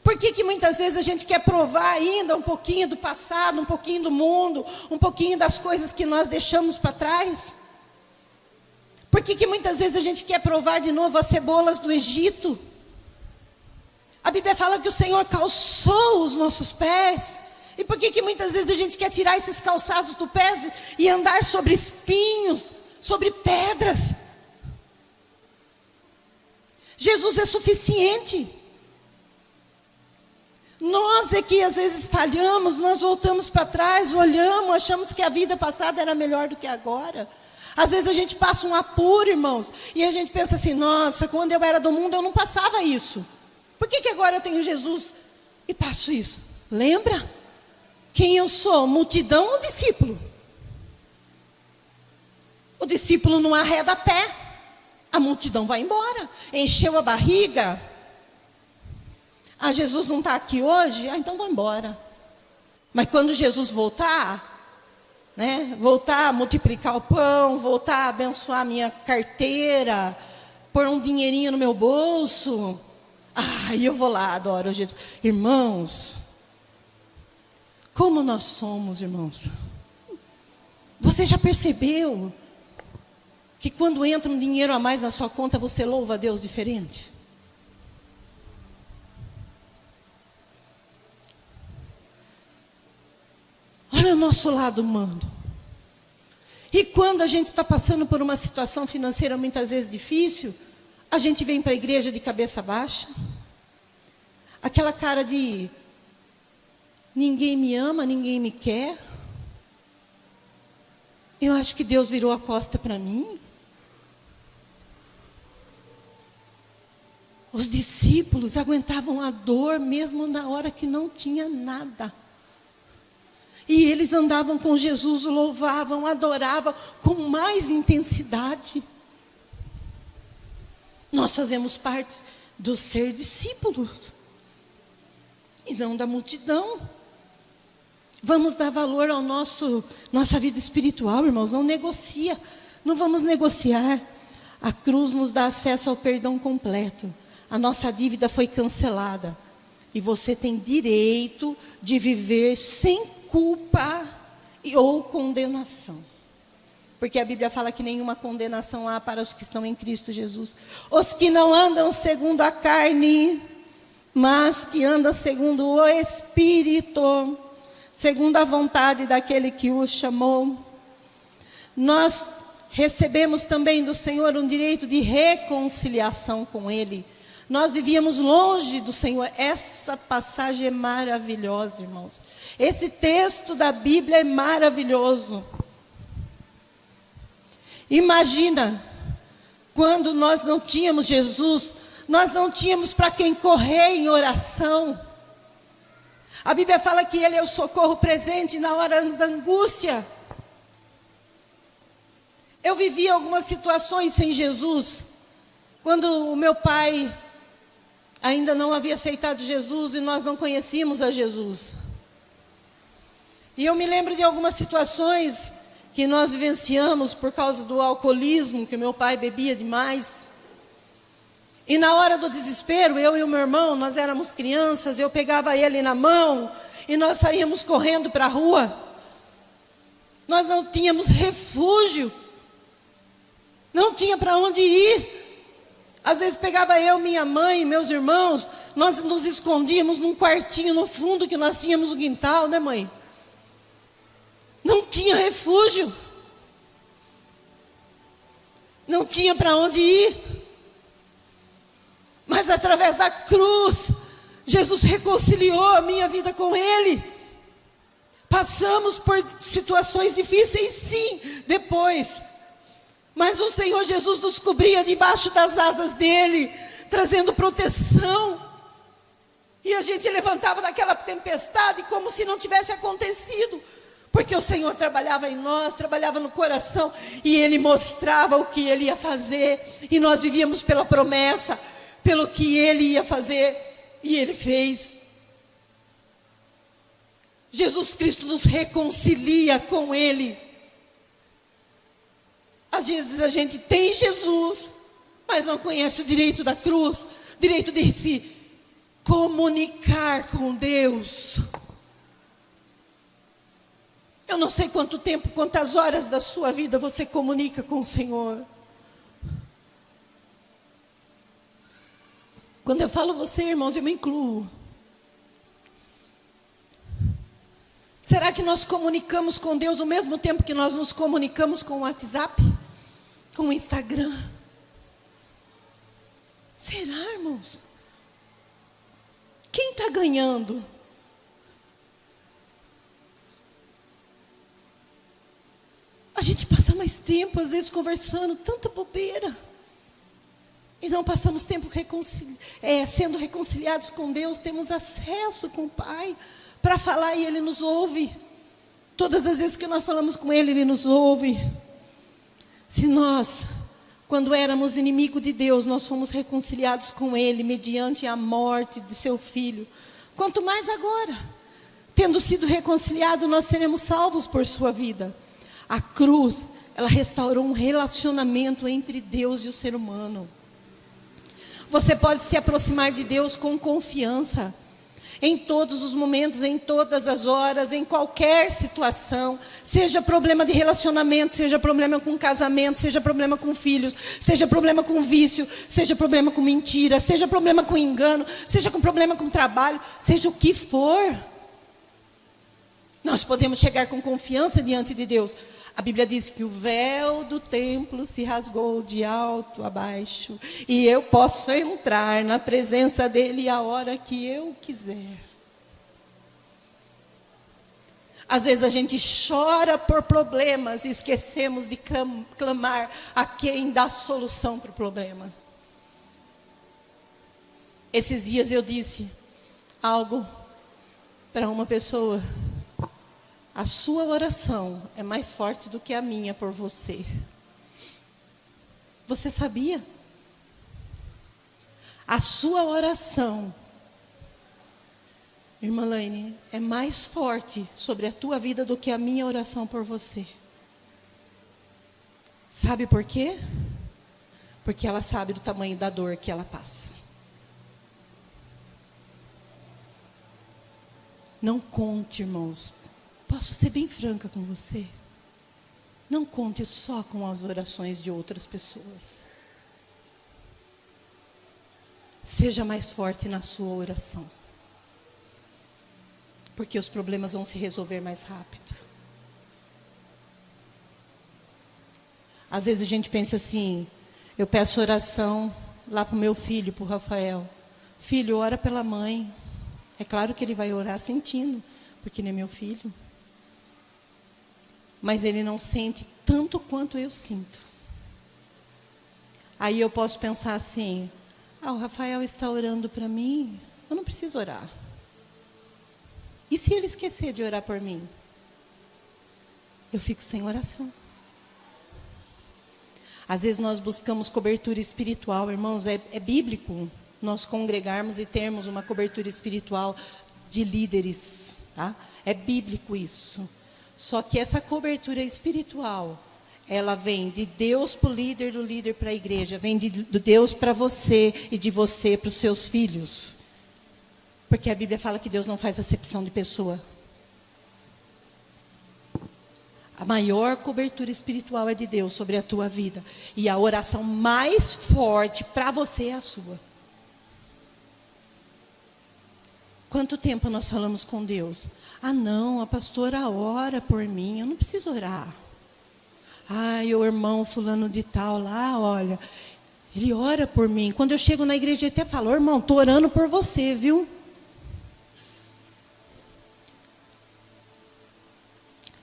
Por que muitas vezes a gente quer provar ainda um pouquinho do passado, um pouquinho do mundo, um pouquinho das coisas que nós deixamos para trás? Por que muitas vezes a gente quer provar de novo as cebolas do Egito? A Bíblia fala que o Senhor calçou os nossos pés. E por que muitas vezes a gente quer tirar esses calçados do pé e andar sobre espinhos, sobre pedras? Jesus é suficiente. Nós é que às vezes falhamos, nós voltamos para trás, olhamos, achamos que a vida passada era melhor do que agora. Às vezes a gente passa um apuro, irmãos, e a gente pensa assim, nossa, quando eu era do mundo eu não passava isso. Por que agora eu tenho Jesus e passo isso? Lembra? Quem eu sou? Multidão ou discípulo? O discípulo não arreda pé, a multidão vai embora. Encheu a barriga. Ah, Jesus não está aqui hoje? Ah, então vou embora. Mas quando Jesus voltar, né, voltar a multiplicar o pão, voltar a abençoar a minha carteira, pôr um dinheirinho no meu bolso, aí eu vou lá, adoro Jesus. Irmãos, como nós somos, irmãos? Você já percebeu que quando entra um dinheiro a mais na sua conta, você louva a Deus diferente? Olha o nosso lado humano. E quando a gente está passando por uma situação financeira muitas vezes difícil, a gente vem para a igreja de cabeça baixa. Aquela cara de ninguém me ama, ninguém me quer. Eu acho que Deus virou a costa para mim. Os discípulos aguentavam a dor mesmo na hora que não tinha nada. E eles andavam com Jesus, o louvavam, adoravam com mais intensidade. Nós fazemos parte do ser discípulos e não da multidão. Vamos dar valor ao nossa vida espiritual, irmãos. Não negocia, não vamos negociar. A cruz nos dá acesso ao perdão completo. A nossa dívida foi cancelada. E você tem direito de viver sem culpa ou condenação. Porque a Bíblia fala que nenhuma condenação há para os que estão em Cristo Jesus. Os que não andam segundo a carne, mas que andam segundo o Espírito, segundo a vontade daquele que os chamou. Nós recebemos também do Senhor um direito de reconciliação com Ele. Nós vivíamos longe do Senhor. Essa passagem é maravilhosa, irmãos. Esse texto da Bíblia é maravilhoso. Imagina, quando nós não tínhamos Jesus, nós não tínhamos para quem correr em oração. A Bíblia fala que Ele é o socorro presente na hora da angústia. Eu vivi algumas situações sem Jesus, quando o meu pai ainda não havia aceitado Jesus e nós não conhecíamos a Jesus. E eu me lembro de algumas situações que nós vivenciamos por causa do alcoolismo, que meu pai bebia demais. E na hora do desespero, eu e o meu irmão, nós éramos crianças, eu pegava ele na mão e nós saíamos correndo para a rua. Nós não tínhamos refúgio, não tinha para onde ir. Às vezes pegava eu, minha mãe e meus irmãos, nós nos escondíamos num quartinho no fundo que nós tínhamos no quintal, né, mãe? Não tinha refúgio. Não tinha para onde ir. Mas através da cruz, Jesus reconciliou a minha vida com Ele. Passamos por situações difíceis, sim, depois. Mas o Senhor Jesus nos cobria debaixo das asas dEle, trazendo proteção. E a gente levantava daquela tempestade como se não tivesse acontecido. Porque o Senhor trabalhava em nós, trabalhava no coração, e Ele mostrava o que Ele ia fazer, e nós vivíamos pela promessa, pelo que Ele ia fazer, e Ele fez. Jesus Cristo nos reconcilia com Ele. Às vezes a gente tem Jesus, mas não conhece o direito da cruz, o direito de se comunicar com Deus. Eu não sei quanto tempo, quantas horas da sua vida você comunica com o Senhor. Quando eu falo você, irmãos, eu me incluo. Será que nós comunicamos com Deus ao mesmo tempo que nós nos comunicamos com o WhatsApp? Com o Instagram? Será, irmãos? Quem está ganhando? A gente passa mais tempo, às vezes, conversando, tanta bobeira. E não passamos tempo sendo reconciliados com Deus, temos acesso com o Pai para falar e Ele nos ouve. Todas as vezes que nós falamos com Ele, Ele nos ouve. Se nós, quando éramos inimigos de Deus, nós fomos reconciliados com Ele mediante a morte de seu Filho, quanto mais agora, tendo sido reconciliados, nós seremos salvos por sua vida. A cruz, ela restaurou um relacionamento entre Deus e o ser humano. Você pode se aproximar de Deus com confiança, em todos os momentos, em todas as horas, em qualquer situação, seja problema de relacionamento, seja problema com casamento, seja problema com filhos, seja problema com vício, seja problema com mentira, seja problema com engano, seja com problema com trabalho, seja o que for. Nós podemos chegar com confiança diante de Deus. A Bíblia diz que o véu do templo se rasgou de alto a baixo, e eu posso entrar na presença dEle a hora que eu quiser. Às vezes a gente chora por problemas e esquecemos de clamar a quem dá solução para o problema. Esses dias eu disse algo para uma pessoa: a sua oração é mais forte do que a minha por você. Você sabia? A sua oração, irmã Laine, é mais forte sobre a tua vida do que a minha oração por você. Sabe por quê? Porque ela sabe do tamanho da dor que ela passa. Não conte, irmãos. Posso ser bem franca com você? Não conte só com as orações de outras pessoas. Seja mais forte na sua oração. Porque os problemas vão se resolver mais rápido. Às vezes a gente pensa assim: eu peço oração lá para o meu filho, para o Rafael. Filho, ora pela mãe. É claro que ele vai orar sentindo, porque ele é meu filho. Mas ele não sente tanto quanto eu sinto. Aí eu posso pensar assim: o Rafael está orando para mim, eu não preciso orar. E se ele esquecer de orar por mim? Eu fico sem oração. Às vezes nós buscamos cobertura espiritual, irmãos, é bíblico nós congregarmos e termos uma cobertura espiritual de líderes, tá? É bíblico isso. Só que essa cobertura espiritual, ela vem de Deus para o líder, do líder para a igreja. Vem de Deus para você e de você para os seus filhos. Porque a Bíblia fala que Deus não faz acepção de pessoa. A maior cobertura espiritual é de Deus sobre a tua vida. E a oração mais forte para você é a sua. Quanto tempo nós falamos com Deus? Não, a pastora ora por mim, eu não preciso orar. O irmão fulano de tal lá, olha, ele ora por mim. Quando eu chego na igreja, ele até fala: irmão, estou orando por você, viu?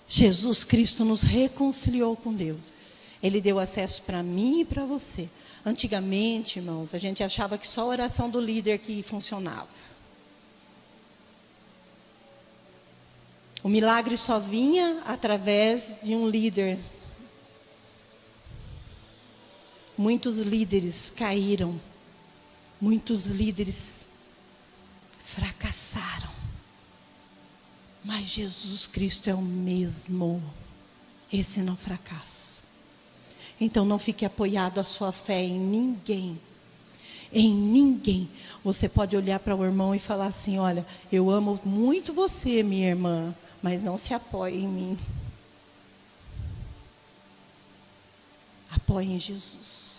Jesus Cristo nos reconciliou com Deus. Ele deu acesso para mim e para você. Antigamente, irmãos, a gente achava que só a oração do líder que funcionava. O milagre só vinha através de um líder. Muitos líderes caíram. Muitos líderes fracassaram. Mas Jesus Cristo é o mesmo. Esse não fracassa. Então não fique apoiado a sua fé em ninguém. Em ninguém. Você pode olhar para o irmão e falar assim: olha, eu amo muito você, minha irmã, mas não se apoie em mim. Apoie em Jesus.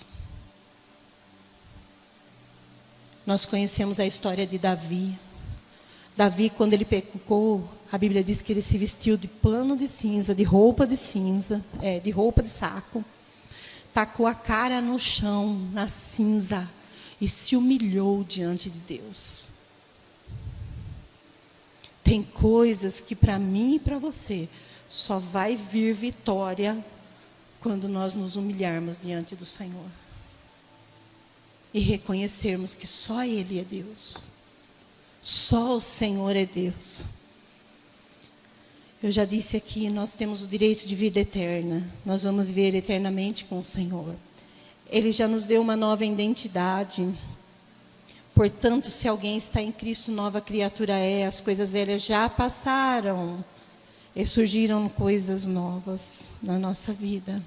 Nós conhecemos a história de Davi. Davi, quando ele pecou, a Bíblia diz que ele se vestiu de pano de cinza, de roupa de cinza, de roupa de saco, tacou a cara no chão, na cinza, e se humilhou diante de Deus. Tem coisas que para mim e para você só vai vir vitória quando nós nos humilharmos diante do Senhor e reconhecermos que só Ele é Deus. Só o Senhor é Deus. Eu já disse aqui, nós temos o direito de vida eterna. Nós vamos viver eternamente com o Senhor. Ele já nos deu uma nova identidade. Portanto, se alguém está em Cristo, nova criatura é. As coisas velhas já passaram e surgiram coisas novas na nossa vida.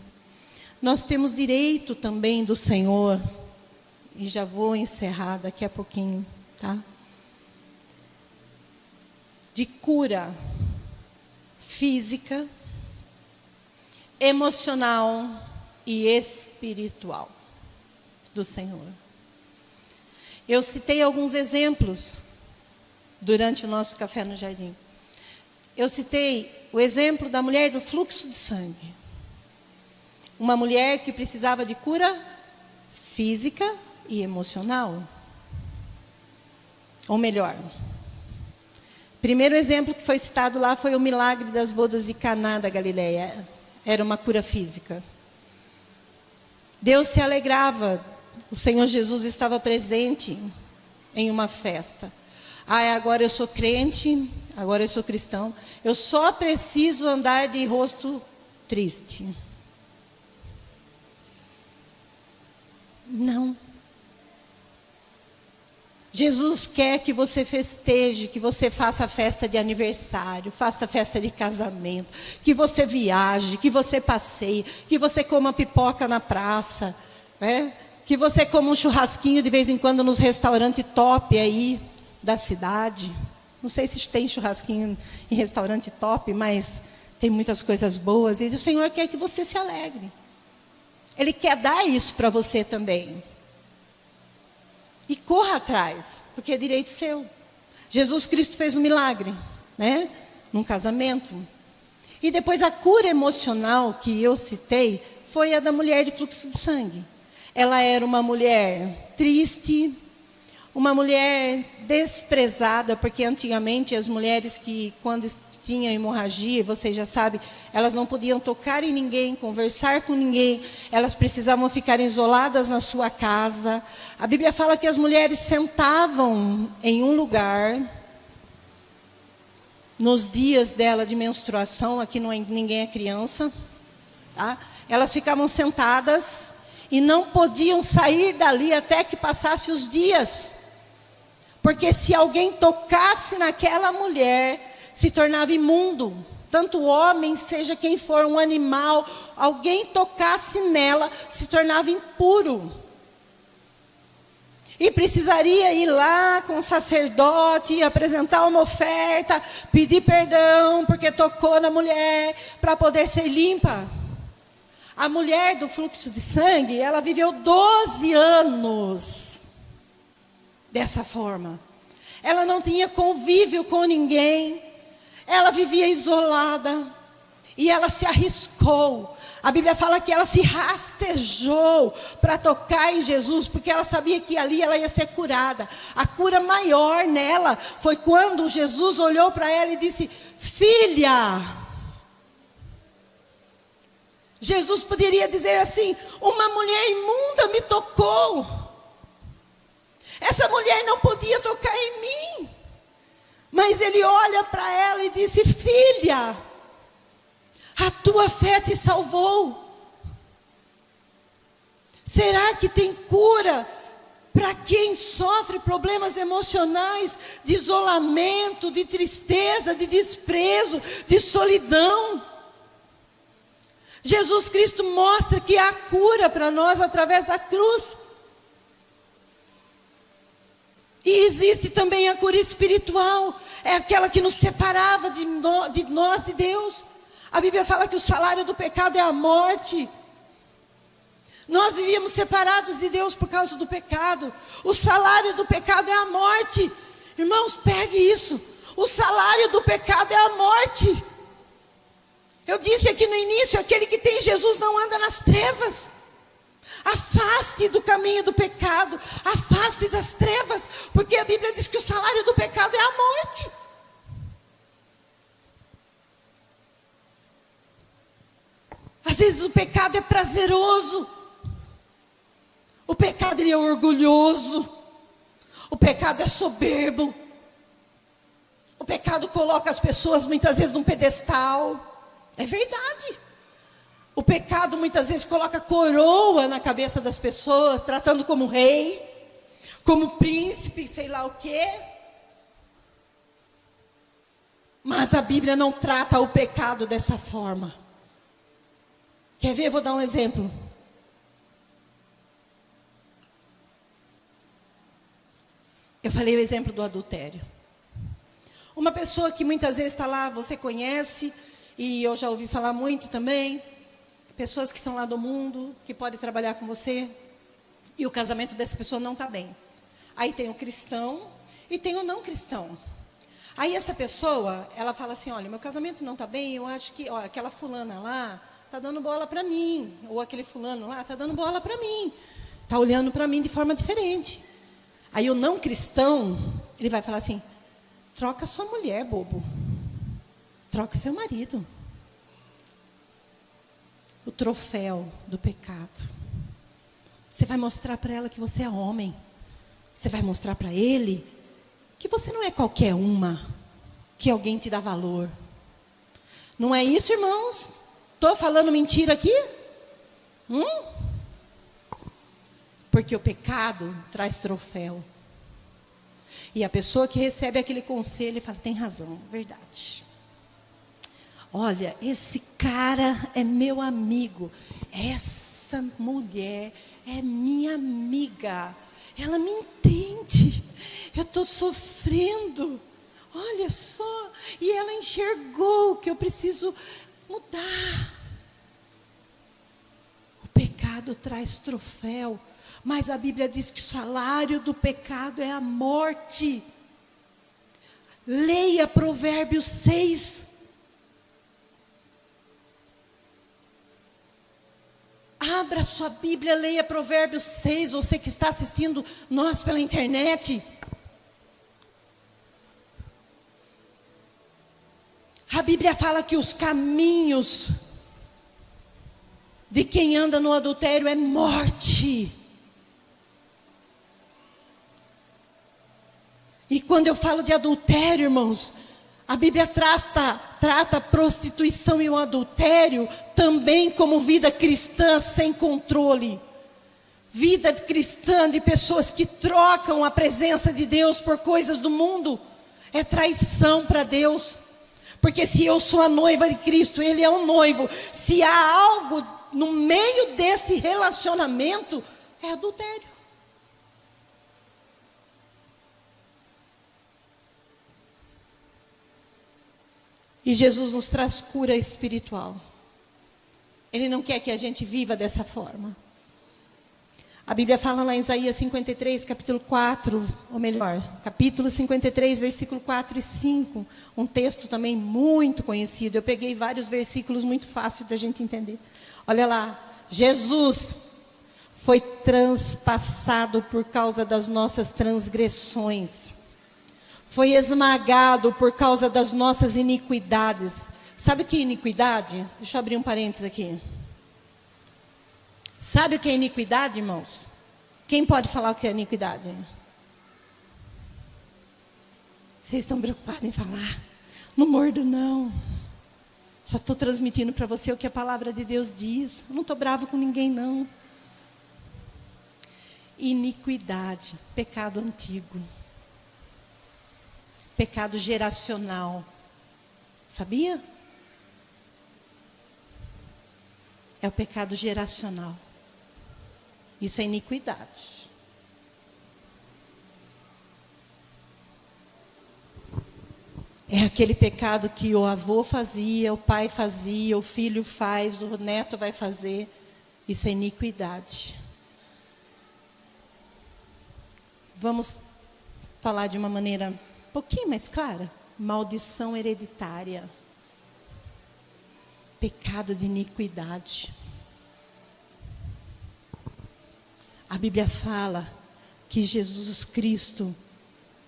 Nós temos direito também do Senhor, e já vou encerrar daqui a pouquinho, tá? De cura física, emocional e espiritual do Senhor. Eu citei alguns exemplos durante o nosso café no jardim. Eu citei o exemplo da mulher do fluxo de sangue. Uma mulher que precisava de cura física e emocional. Ou melhor, primeiro exemplo que foi citado lá foi o milagre das bodas de Caná da Galileia. Era uma cura física. Deus se alegrava. O Senhor Jesus estava presente em uma festa. Agora eu sou crente, agora eu sou cristão. Eu só preciso andar de rosto triste. Não. Jesus quer que você festeje, que você faça festa de aniversário, faça festa de casamento, que você viaje, que você passeie, que você coma pipoca na praça, né? Que você coma um churrasquinho de vez em quando nos restaurantes top aí da cidade. Não sei se tem churrasquinho em restaurante top, mas tem muitas coisas boas. E o Senhor quer que você se alegre. Ele quer dar isso para você também. E corra atrás, porque é direito seu. Jesus Cristo fez um milagre, né? Num casamento. E depois a cura emocional que eu citei foi a da mulher de fluxo de sangue. Ela era uma mulher triste, uma mulher desprezada, porque antigamente as mulheres que quando tinham hemorragia, vocês já sabem, elas não podiam tocar em ninguém, conversar com ninguém, elas precisavam ficar isoladas na sua casa. A Bíblia fala que as mulheres sentavam em um lugar, nos dias dela de menstruação, aqui ninguém é criança, tá? Elas ficavam sentadas e não podiam sair dali até que passasse os dias. Porque se alguém tocasse naquela mulher, se tornava imundo. Tanto o homem, seja quem for, um animal, alguém tocasse nela, se tornava impuro. E precisaria ir lá com o sacerdote, apresentar uma oferta, pedir perdão, porque tocou na mulher, para poder ser limpa. A mulher do fluxo de sangue, ela viveu 12 anos dessa forma. Ela não tinha convívio com ninguém. Ela vivia isolada. E ela se arriscou. A Bíblia fala que ela se rastejou para tocar em Jesus, porque ela sabia que ali ela ia ser curada. A cura maior nela foi quando Jesus olhou para ela e disse: filha. Jesus poderia dizer assim: uma mulher imunda me tocou. Essa mulher não podia tocar em mim. Mas Mas ele olha para ela e disse: filha, a tua fé te salvou. Será que tem cura para quem sofre problemas emocionais, de isolamento, de tristeza, de desprezo, de solidão? Jesus Cristo mostra que há cura para nós através da cruz. E existe também a cura espiritual, é aquela que nos separava de nós, de Deus. A Bíblia fala que o salário do pecado é a morte. Nós vivíamos separados de Deus por causa do pecado. O salário do pecado é a morte. Irmãos, pegue isso. O salário do pecado é a morte. Eu disse aqui no início, aquele que tem Jesus não anda nas trevas. Afaste do caminho do pecado, afaste das trevas, porque a Bíblia diz que o salário do pecado é a morte. Às vezes o pecado é prazeroso. O pecado ele é orgulhoso. O pecado é soberbo. O pecado coloca as pessoas muitas vezes num pedestal. É verdade. O pecado muitas vezes coloca coroa na cabeça das pessoas, tratando como rei, como príncipe, sei lá o quê. Mas a Bíblia não trata o pecado dessa forma. Quer ver? Vou dar um exemplo. Eu falei o exemplo do adultério. Uma pessoa que muitas vezes está lá, você conhece, e eu já ouvi falar muito também, pessoas que são lá do mundo, que podem trabalhar com você, e o casamento dessa pessoa não está bem. Aí tem o cristão e tem o não cristão. Aí essa pessoa, ela fala assim: olha, meu casamento não está bem, eu acho que aquela fulana lá está dando bola para mim, ou aquele fulano lá está dando bola para mim, está olhando para mim de forma diferente. Aí o não cristão, ele vai falar assim: troca sua mulher, bobo. Troca seu marido. O troféu do pecado. Você vai mostrar para ela que você é homem. Você vai mostrar para ele que você não é qualquer uma, que alguém te dá valor. Não é isso, irmãos? Estou falando mentira aqui? Porque o pecado traz troféu. E a pessoa que recebe aquele conselho fala: tem razão, verdade. Olha, esse cara é meu amigo. Essa mulher é minha amiga. Ela me entende. Eu estou sofrendo. Olha só. E ela enxergou que eu preciso mudar. O pecado traz troféu. Mas a Bíblia diz que o salário do pecado é a morte. Leia Provérbios 6. Abra sua Bíblia, leia Provérbios 6, você que está assistindo nós pela internet. A Bíblia fala que os caminhos de quem anda no adultério é morte. E quando eu falo de adultério, irmãos, a Bíblia trata a prostituição e o adultério também como vida cristã sem controle. Vida cristã de pessoas que trocam a presença de Deus por coisas do mundo. É traição para Deus. Porque se eu sou a noiva de Cristo, Ele é o noivo. Se há algo no meio desse relacionamento, é adultério. E Jesus nos traz cura espiritual. Ele não quer que a gente viva dessa forma. A Bíblia fala lá em Isaías 53, capítulo 4, ou melhor, capítulo 53, versículo 4 e 5. Um texto também muito conhecido. Eu peguei vários versículos muito fáceis da gente entender. Olha lá, Jesus foi transpassado por causa das nossas transgressões. Foi esmagado por causa das nossas iniquidades. Sabe o que é iniquidade? Deixa eu abrir um parênteses aqui. Sabe o que é iniquidade, irmãos? Quem pode falar o que é iniquidade? Vocês estão preocupados em falar? Não mordo, não. Só estou transmitindo para você o que a palavra de Deus diz. Eu não estou bravo com ninguém, não. Iniquidade, pecado antigo. Pecado geracional. Sabia? É o pecado geracional. Isso é iniquidade. É aquele pecado que o avô fazia, o pai fazia, o filho faz, o neto vai fazer. Isso é iniquidade. Vamos falar de uma maneira um pouquinho mais clara? Maldição hereditária. Pecado de iniquidade. A Bíblia fala que Jesus Cristo,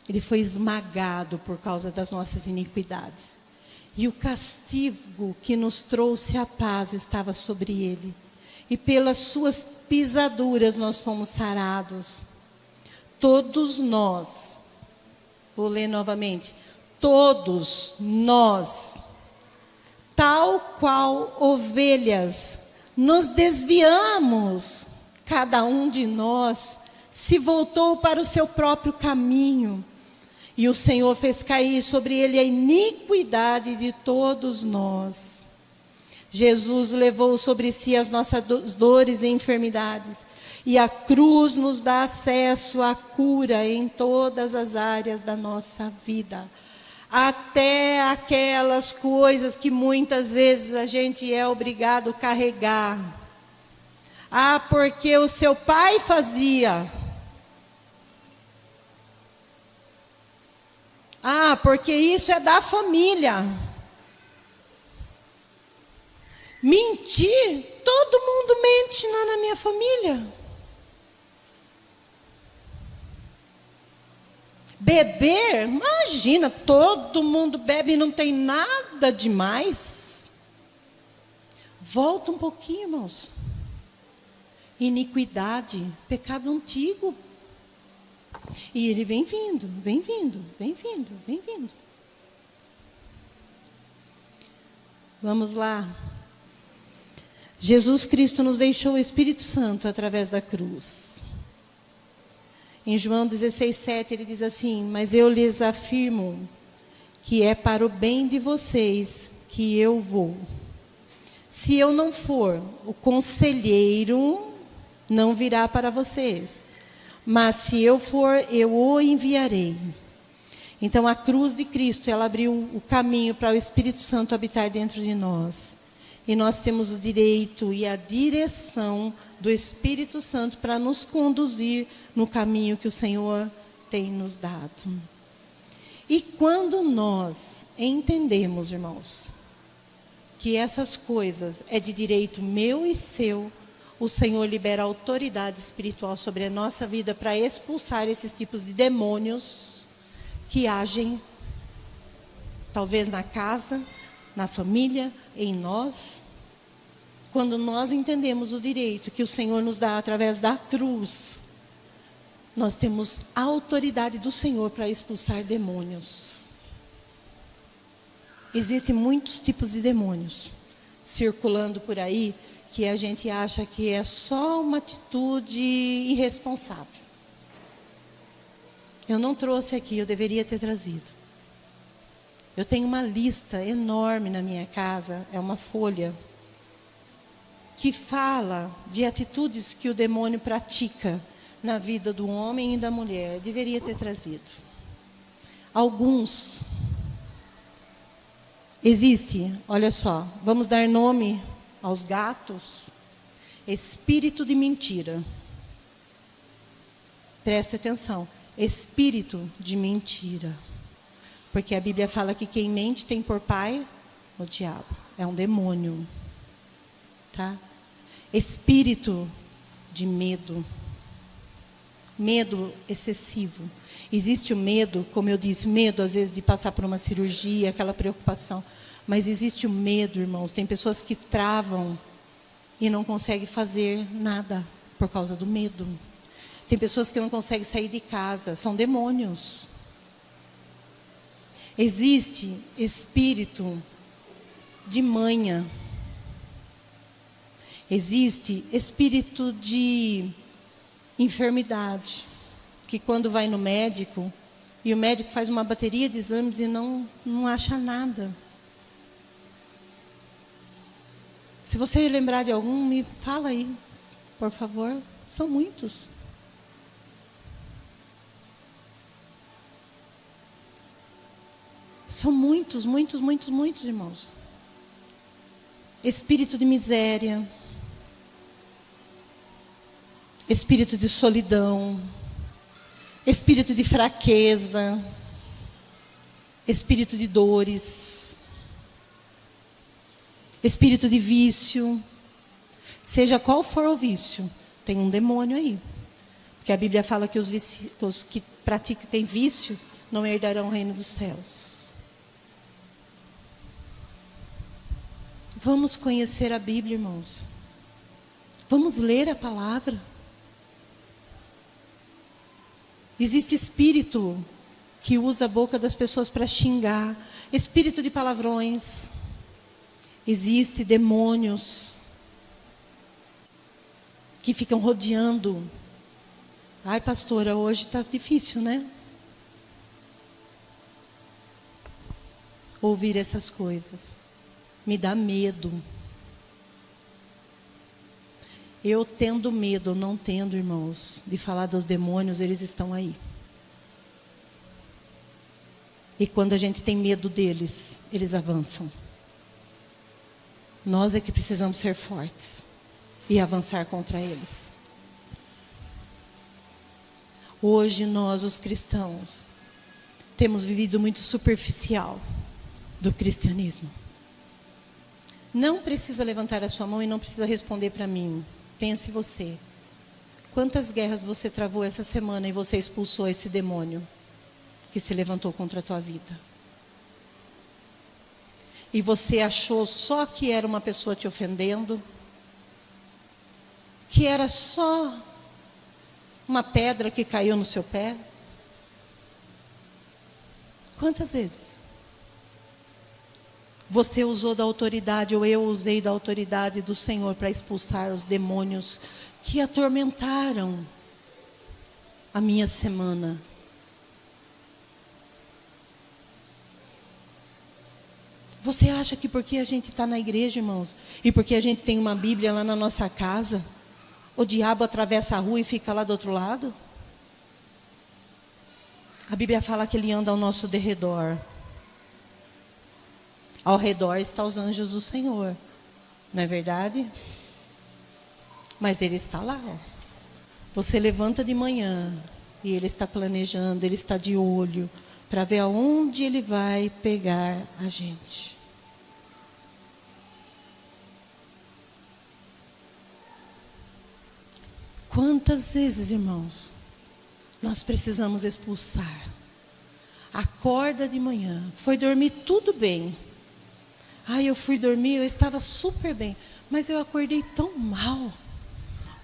Ele foi esmagado por causa das nossas iniquidades. E o castigo que nos trouxe a paz estava sobre Ele. E pelas suas pisaduras nós fomos sarados. Todos nós, vou ler novamente, todos nós, tal qual ovelhas, nos desviamos, cada um de nós se voltou para o seu próprio caminho, e o Senhor fez cair sobre ele a iniquidade de todos nós. Jesus levou sobre si as nossas dores e enfermidades, e a cruz nos dá acesso à cura em todas as áreas da nossa vida. Até aquelas coisas que muitas vezes a gente é obrigado a carregar. Ah, porque o seu pai fazia. Ah, porque isso é da família. Mentir? Todo mundo mente lá na minha família. Beber? Imagina, todo mundo bebe e não tem nada demais. Volta um pouquinho, irmãos. Iniquidade, pecado antigo. E ele vem vindo, vem vindo, vem vindo, vem vindo. Vamos lá. Jesus Cristo nos deixou o Espírito Santo através da cruz. Em João 16:7 ele diz assim: mas eu lhes afirmo que é para o bem de vocês que eu vou. Se eu não for, o conselheiro não virá para vocês. Mas se eu for, eu o enviarei. Então a cruz de Cristo, ela abriu o caminho para o Espírito Santo habitar dentro de nós. E nós temos o direito e a direção do Espírito Santo para nos conduzir no caminho que o Senhor tem nos dado. E quando nós entendemos, irmãos, que essas coisas é de direito meu e seu, o Senhor libera autoridade espiritual sobre a nossa vida para expulsar esses tipos de demônios que agem, talvez na casa, na família, em nós. Quando nós entendemos o direito que o Senhor nos dá através da cruz, nós temos a autoridade do Senhor para expulsar demônios. Existem muitos tipos de demônios circulando por aí, que a gente acha que é só uma atitude irresponsável. Eu não trouxe aqui, eu deveria ter trazido. Eu tenho uma lista enorme na minha casa, é uma folha, que fala de atitudes que o demônio pratica na vida do homem e da mulher. Eu deveria ter trazido. Alguns. Existe, olha só, vamos dar nome aos gatos. Espírito de mentira. Preste atenção. Espírito de mentira. Porque a Bíblia fala que quem mente tem por pai o diabo. É um demônio. Tá? Espírito de medo. Medo excessivo. Existe o medo, como eu disse, medo às vezes de passar por uma cirurgia, aquela preocupação. Mas existe o medo, irmãos. Tem pessoas que travam e não conseguem fazer nada por causa do medo. Tem pessoas que não conseguem sair de casa. São demônios. Existe espírito de manha. Existe espírito de enfermidade, que quando vai no médico, e o médico faz uma bateria de exames e não acha nada. Se você lembrar de algum, me fala aí, por favor. São muitos. São muitos, irmãos. Espírito de miséria, espírito de solidão, espírito de fraqueza, espírito de dores, espírito de vício. Seja qual for o vício, tem um demônio aí. Porque a Bíblia fala que os que têm vício não herdarão o reino dos céus. Vamos conhecer a Bíblia, irmãos. Vamos ler a palavra. Existe espírito que usa a boca das pessoas para xingar, espírito de palavrões. Existe demônios que ficam rodeando. Ai, pastora, hoje está difícil, né? Ouvir essas coisas. Me dá medo. Eu tendo medo, não tendo, irmãos, de falar dos demônios, eles estão aí. E quando a gente tem medo deles, eles avançam. Nós é que precisamos ser fortes e avançar contra eles. Hoje nós, os cristãos, temos vivido muito superficial do cristianismo. Não precisa levantar a sua mão e não precisa responder para mim. Pense você. Quantas guerras você travou essa semana e você expulsou esse demônio que se levantou contra a tua vida? E você achou só que era uma pessoa te ofendendo? Que era só uma pedra que caiu no seu pé? Quantas vezes? Você usou da autoridade, ou eu usei da autoridade do Senhor para expulsar os demônios que atormentaram a minha semana. Você acha que porque a gente está na igreja, irmãos, e porque a gente tem uma Bíblia lá na nossa casa, o diabo atravessa a rua e fica lá do outro lado? A Bíblia fala que ele anda ao nosso derredor. Ao redor estão os anjos do Senhor. Não é verdade? Mas ele está lá. Ó. Você levanta de manhã e ele está planejando, ele está de olho para ver aonde ele vai pegar a gente. Quantas vezes, irmãos, nós precisamos expulsar? Acorda de manhã, foi dormir tudo bem. Eu fui dormir, eu estava super bem, mas eu acordei tão mal.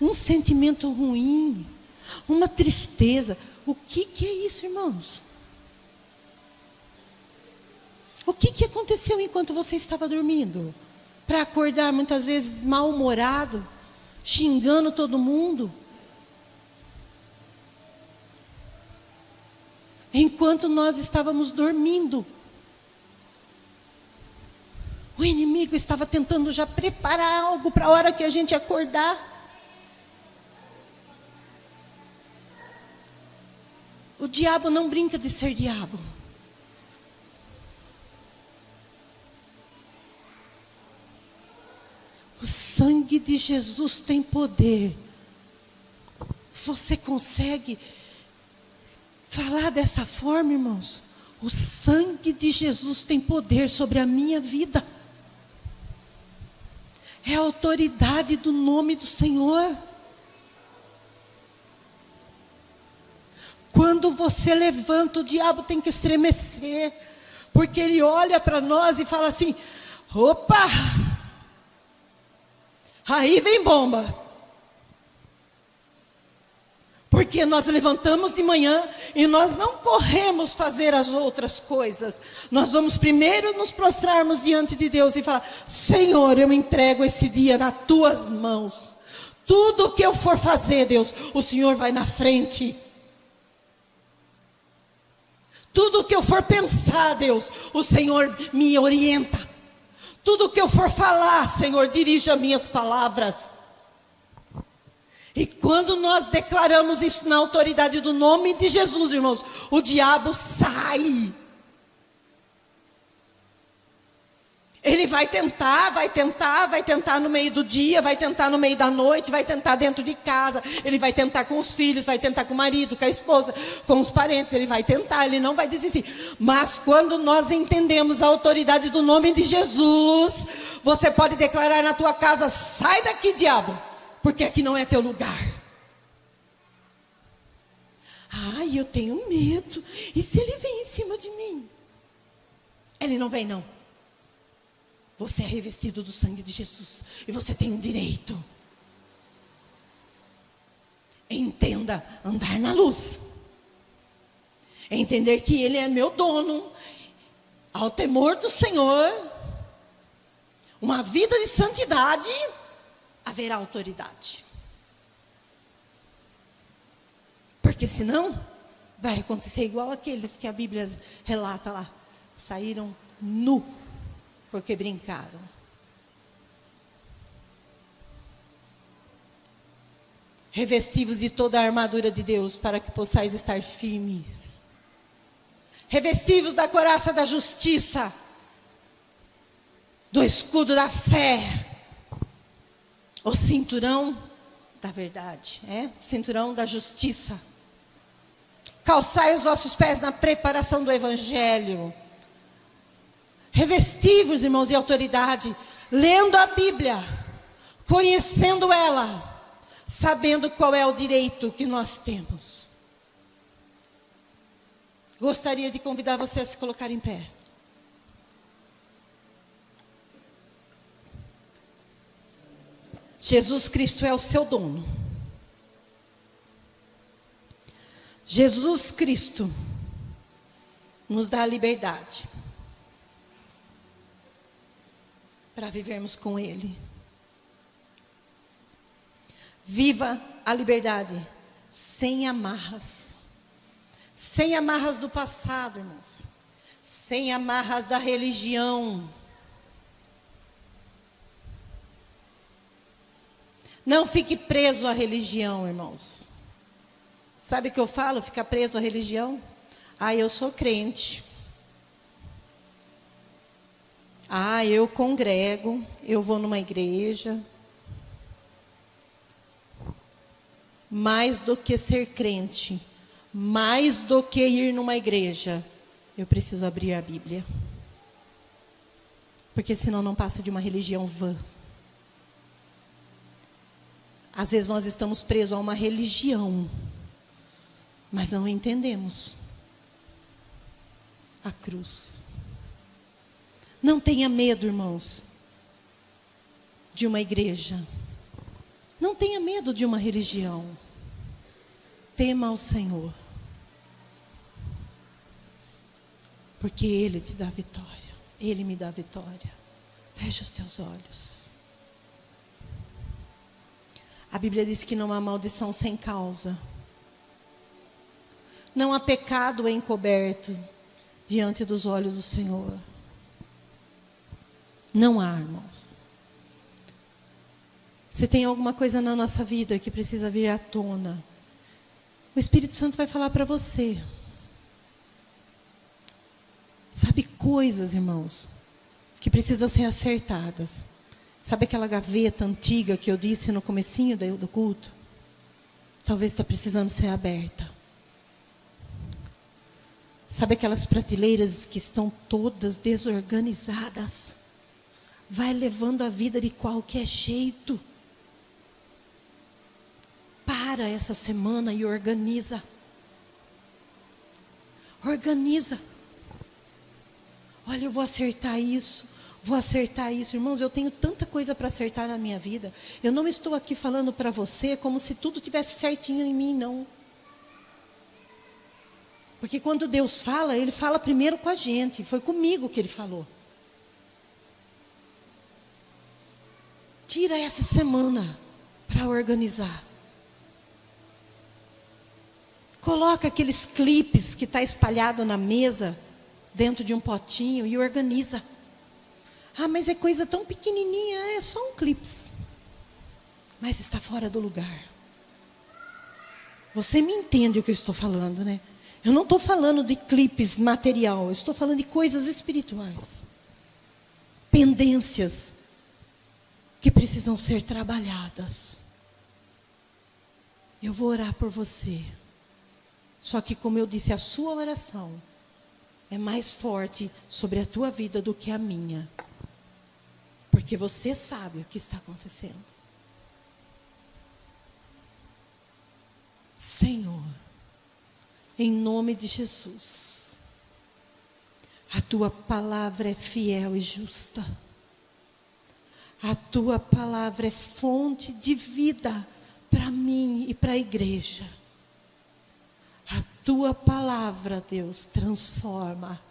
Um sentimento ruim, uma tristeza. O que é isso, irmãos? O que aconteceu enquanto você estava dormindo? Para acordar muitas vezes mal-humorado, xingando todo mundo? Enquanto nós estávamos dormindo, o inimigo estava tentando já preparar algo para a hora que a gente acordar. O diabo não brinca de ser diabo. O sangue de Jesus tem poder. Você consegue falar dessa forma, irmãos? O sangue de Jesus tem poder sobre a minha vida. É a autoridade do nome do Senhor. Quando você levanta, o diabo tem que estremecer, porque ele olha para nós e fala assim: opa, aí vem bomba. Porque porque nós levantamos de manhã e nós não corremos fazer as outras coisas. Nós vamos primeiro nos prostrarmos diante de Deus e falar: Senhor, eu entrego esse dia nas tuas mãos. Tudo o que eu for fazer, Deus, o Senhor vai na frente. Tudo o que eu for pensar, Deus, o Senhor me orienta. Tudo o que eu for falar, Senhor, dirija minhas palavras. E quando nós declaramos isso na autoridade do nome de Jesus, irmãos, o diabo sai. Ele vai tentar no meio do dia, vai tentar no meio da noite, vai tentar dentro de casa, ele vai tentar com os filhos, vai tentar com o marido, com a esposa, com os parentes, ele vai tentar, ele não vai desistir. Mas quando nós entendemos a autoridade do nome de Jesus, você pode declarar na tua casa: sai daqui, diabo, porque aqui não é teu lugar. Ai, eu tenho medo, e se ele vem em cima de mim? Ele não vem não. Você é revestido do sangue de Jesus. E você tem o direito. Entenda, andar na luz. Entender que Ele é meu dono. Ao temor do Senhor. Uma vida de santidade. Haverá autoridade. Porque senão, vai acontecer igual aqueles que a Bíblia relata lá. Saíram nu. Porque brincaram. Revestivos de toda a armadura de Deus, para que possais estar firmes. Revestivos da couraça da justiça, do escudo da fé, o cinturão da verdade, cinturão da justiça. Calçai os vossos pés na preparação do evangelho. Revestivos, irmãos, de autoridade, lendo a Bíblia, conhecendo ela, sabendo qual é o direito que nós temos. Gostaria de convidar você a se colocar em pé. Jesus Cristo é o seu dono. Jesus Cristo nos dá a liberdade para vivermos com Ele. Viva a liberdade sem amarras. Sem amarras do passado, irmãos. Sem amarras da religião. Não fique preso à religião, irmãos. Sabe o que eu falo? Ficar preso à religião? Eu sou crente. Eu congrego, eu vou numa igreja. Mais do que ser crente, mais do que ir numa igreja, eu preciso abrir a Bíblia. Porque senão não passa de uma religião vã. Às vezes nós estamos presos a uma religião, mas não entendemos a cruz. Não tenha medo, irmãos, de uma igreja. Não tenha medo de uma religião. Tema ao Senhor. Porque Ele te dá vitória. Ele me dá vitória. Feche os teus olhos. A Bíblia diz que não há maldição sem causa. Não há pecado encoberto diante dos olhos do Senhor. Não há, irmãos. Se tem alguma coisa na nossa vida que precisa vir à tona, o Espírito Santo vai falar para você. Sabe, coisas, irmãos, que precisam ser acertadas. Sabe aquela gaveta antiga que eu disse no comecinho do culto? Talvez está precisando ser aberta. Sabe aquelas prateleiras que estão todas desorganizadas? Vai levando a vida de qualquer jeito. Para essa semana e organiza. Organiza. Olha, eu vou acertar isso. Vou acertar isso. Irmãos, eu tenho tanta coisa para acertar na minha vida. Eu não estou aqui falando para você como se tudo tivesse certinho em mim, não. Porque quando Deus fala, Ele fala primeiro com a gente. Foi comigo que Ele falou. Tira essa semana para organizar. Coloca aqueles clipes que está espalhado na mesa, dentro de um potinho, e organiza. Ah, mas é coisa tão pequenininha, é só um clips. Mas está fora do lugar. Você me entende o que eu estou falando, né? Eu não estou falando de clipes material, eu estou falando de coisas espirituais. Pendências que precisam ser trabalhadas. Eu vou orar por você. Só que, como eu disse, a sua oração é mais forte sobre a tua vida do que a minha. Porque você sabe o que está acontecendo. Senhor, em nome de Jesus, a tua palavra é fiel e justa. A tua palavra é fonte de vida para mim e para a igreja. A tua palavra, Deus, transforma.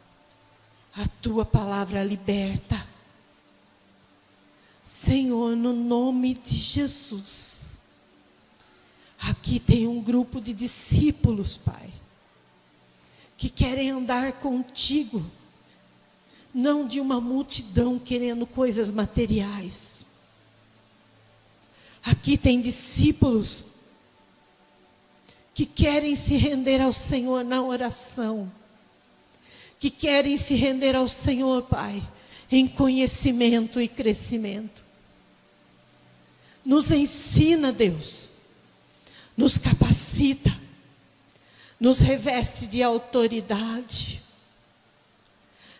A tua palavra liberta. Senhor, no nome de Jesus, aqui tem um grupo de discípulos, Pai, que querem andar contigo, não de uma multidão querendo coisas materiais. Aqui tem discípulos que querem se render ao Senhor na oração, que querem se render ao Senhor, Pai, em conhecimento e crescimento. Nos ensina, Deus, nos capacita, nos reveste de autoridade,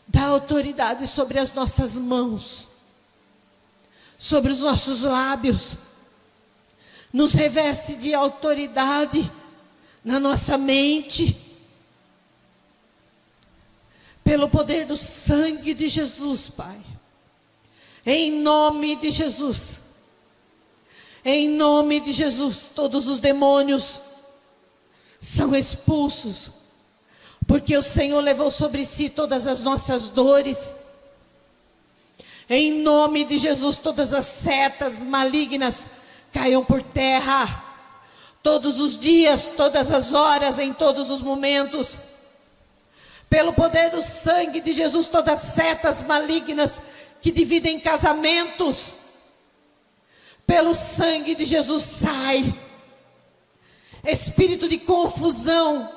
dá autoridade sobre as nossas mãos, sobre os nossos lábios, nos reveste de autoridade na nossa mente, pelo poder do sangue de Jesus, Pai. Em nome de Jesus. Em nome de Jesus, todos os demônios são expulsos, porque o Senhor levou sobre si todas as nossas dores. Em nome de Jesus, todas as setas malignas caiam por terra. Todos os dias, todas as horas, em todos os momentos. Pelo poder do sangue de Jesus, todas as setas malignas que dividem casamentos, pelo sangue de Jesus sai. Espírito de confusão,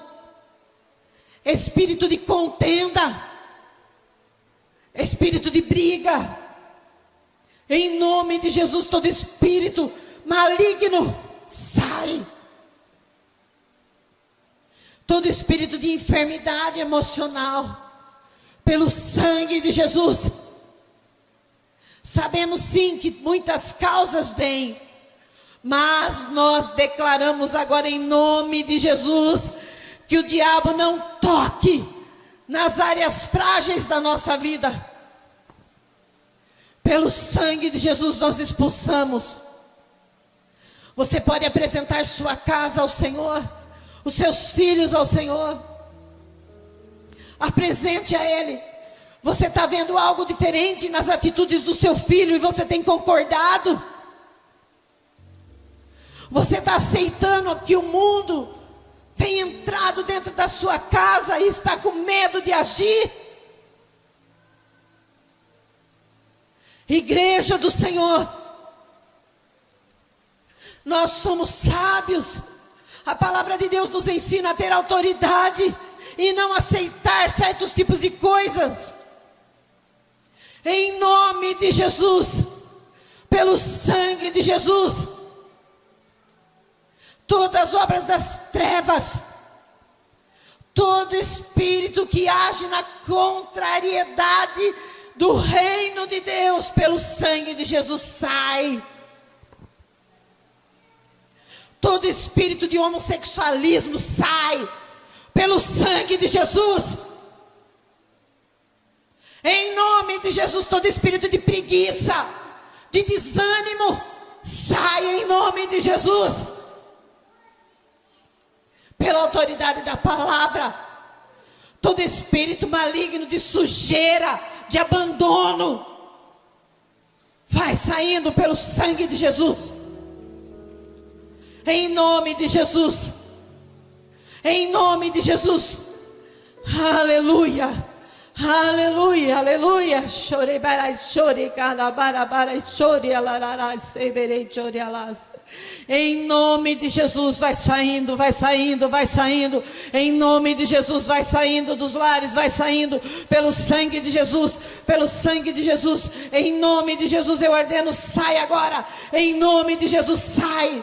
espírito de contenda, espírito de briga, em nome de Jesus, todo espírito maligno sai. Todo espírito de enfermidade emocional, pelo sangue de Jesus. Sabemos sim que muitas causas têm, mas nós declaramos agora em nome de Jesus, que o diabo não toque nas áreas frágeis da nossa vida. Pelo sangue de Jesus nós expulsamos. Você pode apresentar sua casa ao Senhor, os seus filhos ao Senhor. Apresente a Ele. Você está vendo algo diferente nas atitudes do seu filho e você tem concordado? Você está aceitando que o mundo tem entrado dentro da sua casa e está com medo de agir? Igreja do Senhor, nós somos sábios. A palavra de Deus nos ensina a ter autoridade e não aceitar certos tipos de coisas. Em nome de Jesus, pelo sangue de Jesus, todas as obras das trevas, todo espírito que age na contrariedade do reino de Deus, pelo sangue de Jesus sai. Todo espírito de homossexualismo sai, pelo sangue de Jesus. Em nome de Jesus, todo espírito de preguiça, de desânimo, sai em nome de Jesus. Pela autoridade da palavra, todo espírito maligno de sujeira, de abandono, vai saindo pelo sangue de Jesus. Em nome de Jesus. Em nome de Jesus. Aleluia. Aleluia, aleluia. Chore barai, chore calabara barai, chore alararai, severei, chore alas. Em nome de Jesus, vai saindo, vai saindo, vai saindo. Em nome de Jesus, vai saindo dos lares, vai saindo pelo sangue de Jesus, pelo sangue de Jesus. Em nome de Jesus, eu ordeno, sai agora. Em nome de Jesus, sai.